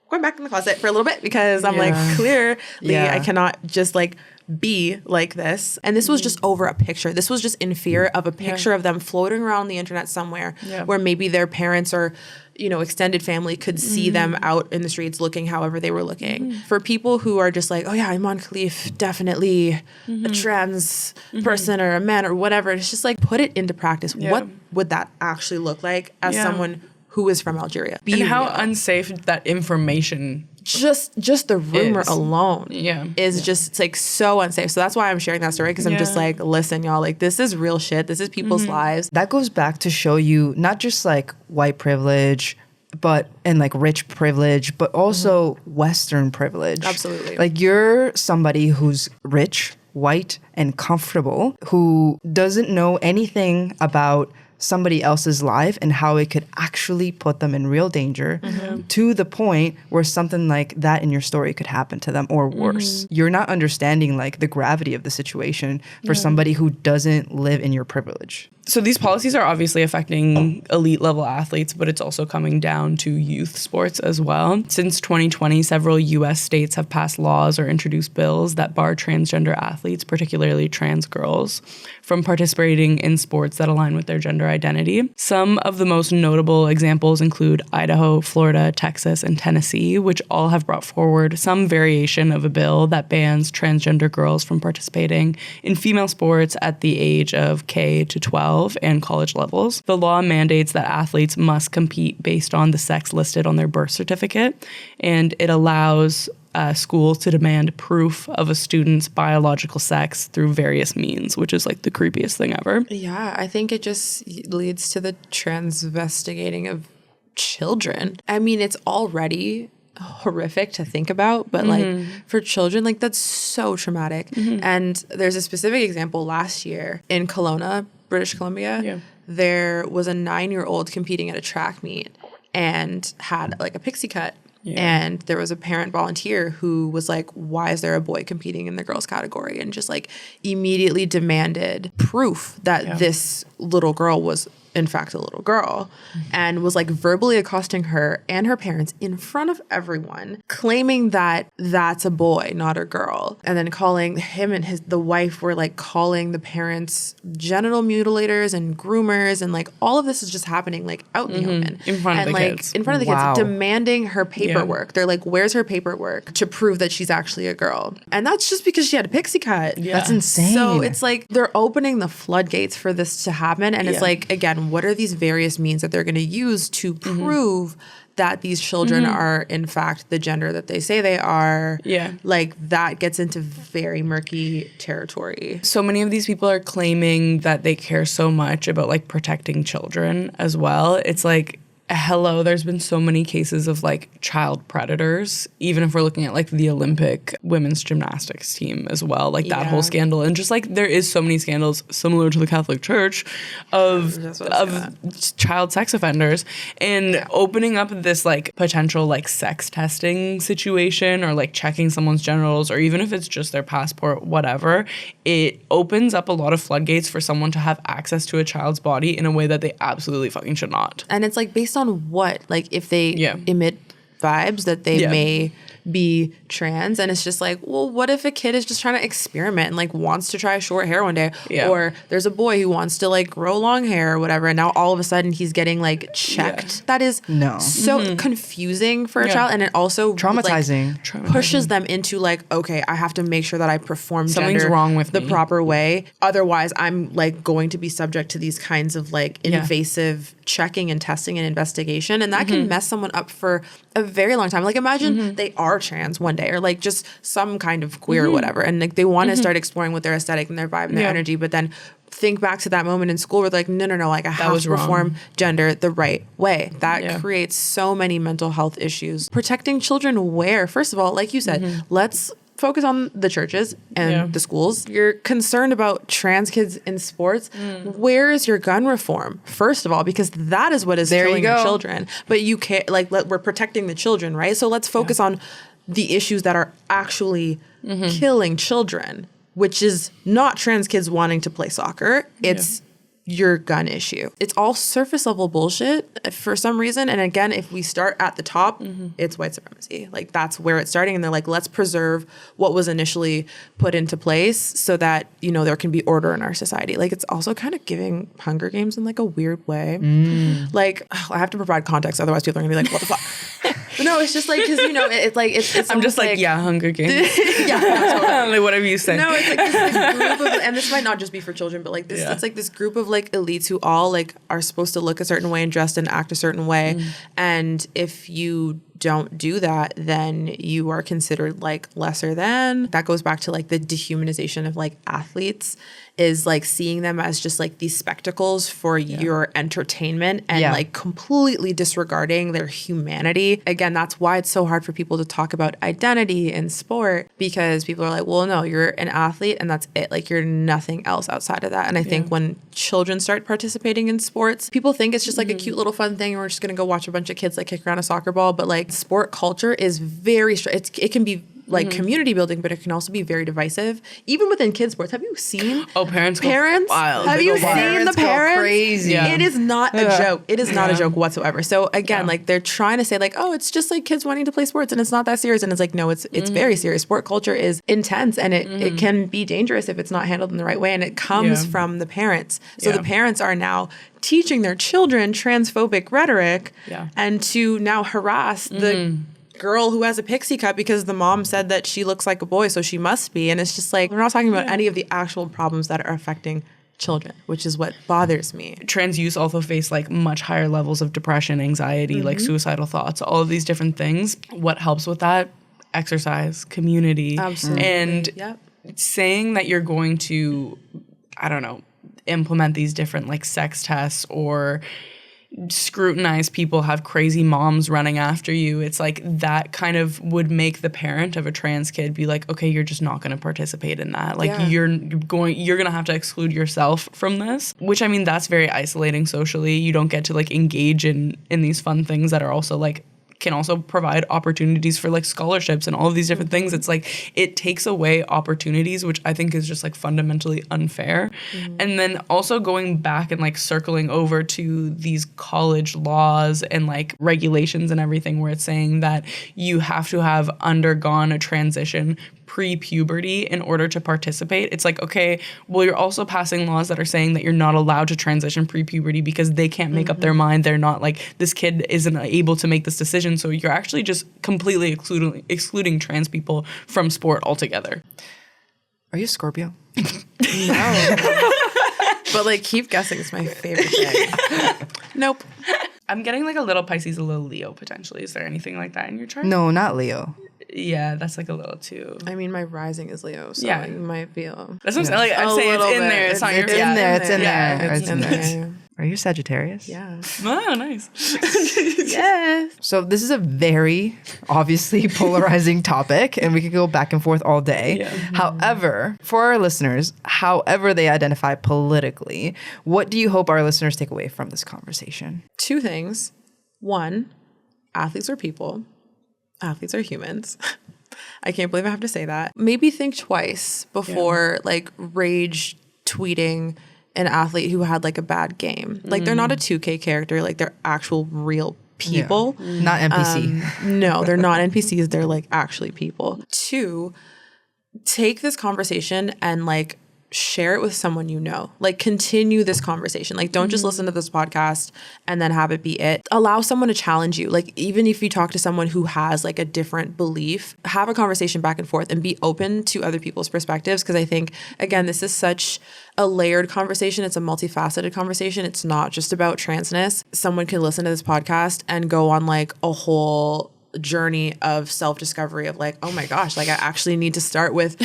Speaker 2: going back in the closet for a little bit because I'm like, clearly I cannot just like be like this. And this was just over a picture. This was just in fear of a picture of them floating around the internet somewhere where maybe their parents or, you know, extended family could see them out in the streets looking however they were looking. For people who are just like, oh yeah, Iman Khalif, definitely a trans person or a man or whatever. It's just like, put it into practice. What would that actually look like as someone who is from Algeria?
Speaker 3: And how unsafe that information
Speaker 2: just the rumor alone is just like so unsafe. So that's why I'm sharing that story, because I'm just like, listen, y'all, like this is real shit. This is people's lives.
Speaker 1: That goes back to show you not just like white privilege, and like rich privilege, but also Western privilege.
Speaker 2: Absolutely.
Speaker 1: Like you're somebody who's rich, white, and comfortable, who doesn't know anything about somebody else's life and how it could actually put them in real danger to the point where something like that in your story could happen to them or worse. You're not understanding like the gravity of the situation for somebody who doesn't live in your privilege.
Speaker 3: So these policies are obviously affecting elite level athletes, but it's also coming down to youth sports as well. Since 2020, several U.S. states have passed laws or introduced bills that bar transgender athletes, particularly trans girls, from participating in sports that align with their gender identity. Some of the most notable examples include Idaho, Florida, Texas, and Tennessee, which all have brought forward some variation of a bill that bans transgender girls from participating in female sports at the age of K to 12 and college levels. The law mandates that athletes must compete based on the sex listed on their birth certificate, and it allows schools to demand proof of a student's biological sex through various means, which is like the creepiest thing ever.
Speaker 2: Yeah, I think it just leads to the transvestigating of children. I mean, it's already horrific to think about, but like for children, like that's so traumatic. And there's a specific example last year in Kelowna, British Columbia. There was a 9-year-old competing at a track meet and had like a pixie cut. And there was a parent volunteer who was like, why is there a boy competing in the girls category? And just like immediately demanded proof that this little girl was in fact a little girl, and was like verbally accosting her and her parents in front of everyone, claiming that that's a boy, not a girl. And then calling him and the wife were like calling the parents genital mutilators and groomers, and like all of this is just happening like out in the open.
Speaker 3: In front of the
Speaker 2: like,
Speaker 3: kids.
Speaker 2: In front of the
Speaker 1: Wow.
Speaker 2: kids, demanding her paperwork. They're like, where's her paperwork to prove that she's actually a girl? And that's just because she had a pixie cut.
Speaker 1: That's insane.
Speaker 2: So it's like they're opening the floodgates for this to happen. And it's like, again, what are these various means that they're going to use to prove that these children are in fact the gender that they say they are? Like that gets into very murky territory.
Speaker 3: So many of these people are claiming that they care so much about like protecting children as well. It's like, hello, there's been so many cases of like child predators, even if we're looking at like the Olympic women's gymnastics team as well, like that whole scandal. And just like there is so many scandals similar to the Catholic Church of child sex offenders, and opening up this like potential like sex testing situation or like checking someone's genitals, or even if it's just their passport, whatever, it opens up a lot of floodgates for someone to have access to a child's body in a way that they absolutely fucking should not.
Speaker 2: And it's like based on what? Like if they emit vibes that they may be trans. And it's just like, well, what if a kid is just trying to experiment and like wants to try short hair one day?
Speaker 3: Yeah.
Speaker 2: Or there's a boy who wants to like grow long hair or whatever. And now all of a sudden he's getting like checked.
Speaker 3: Yeah.
Speaker 2: That is so confusing for a child. And it also
Speaker 1: traumatizing.
Speaker 2: Like, pushes them into like, okay, I have to make sure that I perform
Speaker 3: Something's
Speaker 2: gender
Speaker 3: wrong with
Speaker 2: the
Speaker 3: me.
Speaker 2: proper way. Otherwise, I'm like going to be subject to these kinds of like invasive checking and testing and investigation. And that can mess someone up for a very long time. Like imagine they are trans one day or like just some kind of queer or whatever. And like they want to start exploring with their aesthetic and their vibe and their energy. But then think back to that moment in school where like, no, like I have to perform gender the right way. That creates so many mental health issues. Protecting children where? First of all, like you said, let's focus on the churches and the schools. You're concerned about trans kids in sports. Where is your gun reform? First of all, because that is what is killing children. But you can't, like, we're protecting the children, right? So let's focus on the issues that are actually killing children, which is not trans kids wanting to play soccer. It's your gun issue. It's all surface level bullshit for some reason. And again, if we start at the top, it's white supremacy. Like that's where it's starting. And they're like, let's preserve what was initially put into place so that, you know, there can be order in our society. Like it's also kind of giving Hunger Games in like a weird way. Like I have to provide context. Otherwise people are gonna be like, what the fuck? But no, it's just like, cause you know, it's like, it's
Speaker 3: I'm just like, yeah, Hunger Games. Like whatever you say.
Speaker 2: No, it's like this group of, and this might not just be for children, but like this, it's like this group of like elites who all like are supposed to look a certain way and dress and act a certain way. And if you don't do that, then you are considered like lesser than. That goes back to like the dehumanization of like athletes, is like seeing them as just like these spectacles for your entertainment and like completely disregarding their humanity. Again, that's why it's so hard for people to talk about identity in sport, because people are like, well, no, you're an athlete and that's it. Like you're nothing else outside of that. And I think when children start participating in sports, people think it's just like a cute little fun thing and we're just going to go watch a bunch of kids like kick around a soccer ball. But like sport culture is very, it can be like community building, but it can also be very divisive. Even within kids sports, have you seen?
Speaker 3: Parents
Speaker 2: wild. Have you seen the parents?
Speaker 1: Crazy.
Speaker 2: Yeah. It is not a joke. It is not a joke whatsoever. So again, like they're trying to say like, oh, it's just like kids wanting to play sports and it's not that serious. And it's like, no, it's very serious. Sport culture is intense and it can be dangerous if it's not handled in the right way. And it comes from the parents. So the parents are now teaching their children transphobic rhetoric and to now harass the girl who has a pixie cut because the mom said that she looks like a boy, so she must be. And it's just like, we're not talking about any of the actual problems that are affecting children, which is what bothers me.
Speaker 3: Trans youth also face like much higher levels of depression, anxiety, like suicidal thoughts, all of these different things. What helps with that? Exercise, community.
Speaker 2: Absolutely.
Speaker 3: And saying that you're going to, I don't know, implement these different like sex tests or scrutinize people, have crazy moms running after you. It's like that kind of would make the parent of a trans kid be like, okay, you're just not going to participate in that. Like you're going to have to exclude yourself from this, which I mean, that's very isolating socially. You don't get to like engage in these fun things that are also like can also provide opportunities for like scholarships and all of these different things. It's like it takes away opportunities, which I think is just like fundamentally unfair. And then also going back and like circling over to these college laws and like regulations and everything, where it's saying that you have to have undergone a transition pre-puberty in order to participate. It's like, okay, well, you're also passing laws that are saying that you're not allowed to transition pre-puberty because they can't make up their mind. They're not like, this kid isn't able to make this decision. So you're actually just completely excluding trans people from sport altogether.
Speaker 1: Are you a Scorpio?
Speaker 2: No. But like, keep guessing is my favorite thing. Nope.
Speaker 3: I'm getting like a little Pisces, a little Leo potentially. Is there anything like that in your chart?
Speaker 1: No, not Leo.
Speaker 3: Yeah, that's like a little too.
Speaker 2: I mean, my rising is Leo, so
Speaker 3: Yeah.
Speaker 2: you might be
Speaker 3: That's what I'm saying. Like, I'm saying it's in there. It's not your.
Speaker 1: It's in there. It's in there.
Speaker 2: It's in there.
Speaker 1: Are you Sagittarius?
Speaker 2: Yeah.
Speaker 3: Oh, nice.
Speaker 2: Yes.
Speaker 1: So this is a very obviously polarizing topic, and we could go back and forth all day.
Speaker 3: Yeah.
Speaker 1: However, for our listeners, however they identify politically, what do you hope our listeners take away from this conversation?
Speaker 2: Two things. One, athletes are people. Athletes are humans. I can't believe I have to say that. Maybe think twice before like rage tweeting an athlete who had like a bad game. Like they're not a 2K character, like they're actual real people.
Speaker 1: Yeah. Not NPC.
Speaker 2: No, they're not NPCs. They're like actually people. 2, take this conversation and like share it with someone you know. Like continue this conversation. Like don't just listen to this podcast and then have it be it. Allow someone to challenge you. Like even if you talk to someone who has like a different belief, have a conversation back and forth and be open to other people's perspectives. Because I think, again, this is such a layered conversation. It's a multifaceted conversation. It's not just about transness. Someone can listen to this podcast and go on like a whole journey of self-discovery of like, oh my gosh, like I actually need to start with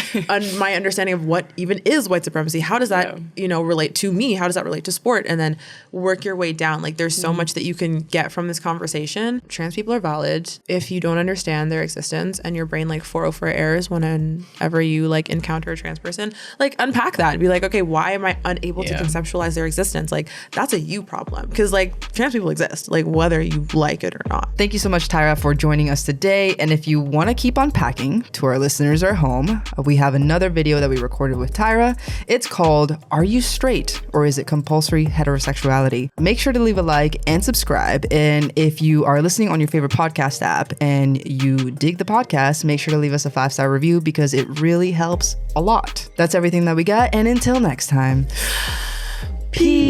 Speaker 2: my understanding of what even is white supremacy. How does that, relate to me? How does that relate to sport? And then work your way down. Like there's so much that you can get from this conversation. Trans people are valid. If you don't understand their existence and your brain like 404 errors whenever you like encounter a trans person, like unpack that and be like, okay, why am I unable to conceptualize their existence? Like that's a you problem, because like trans people exist, like whether you like it or not.
Speaker 1: Thank you so much, Tyra, for joining us today. And if you want to keep unpacking, to our listeners at home, we have another video that we recorded with Tyra. It's called Are You Straight or Is It Compulsory Heterosexuality? Make sure to leave a like and subscribe. And if you are listening on your favorite podcast app and you dig the podcast, make sure to leave us a 5-star review because it really helps a lot. That's everything that we got. And until next time, peace.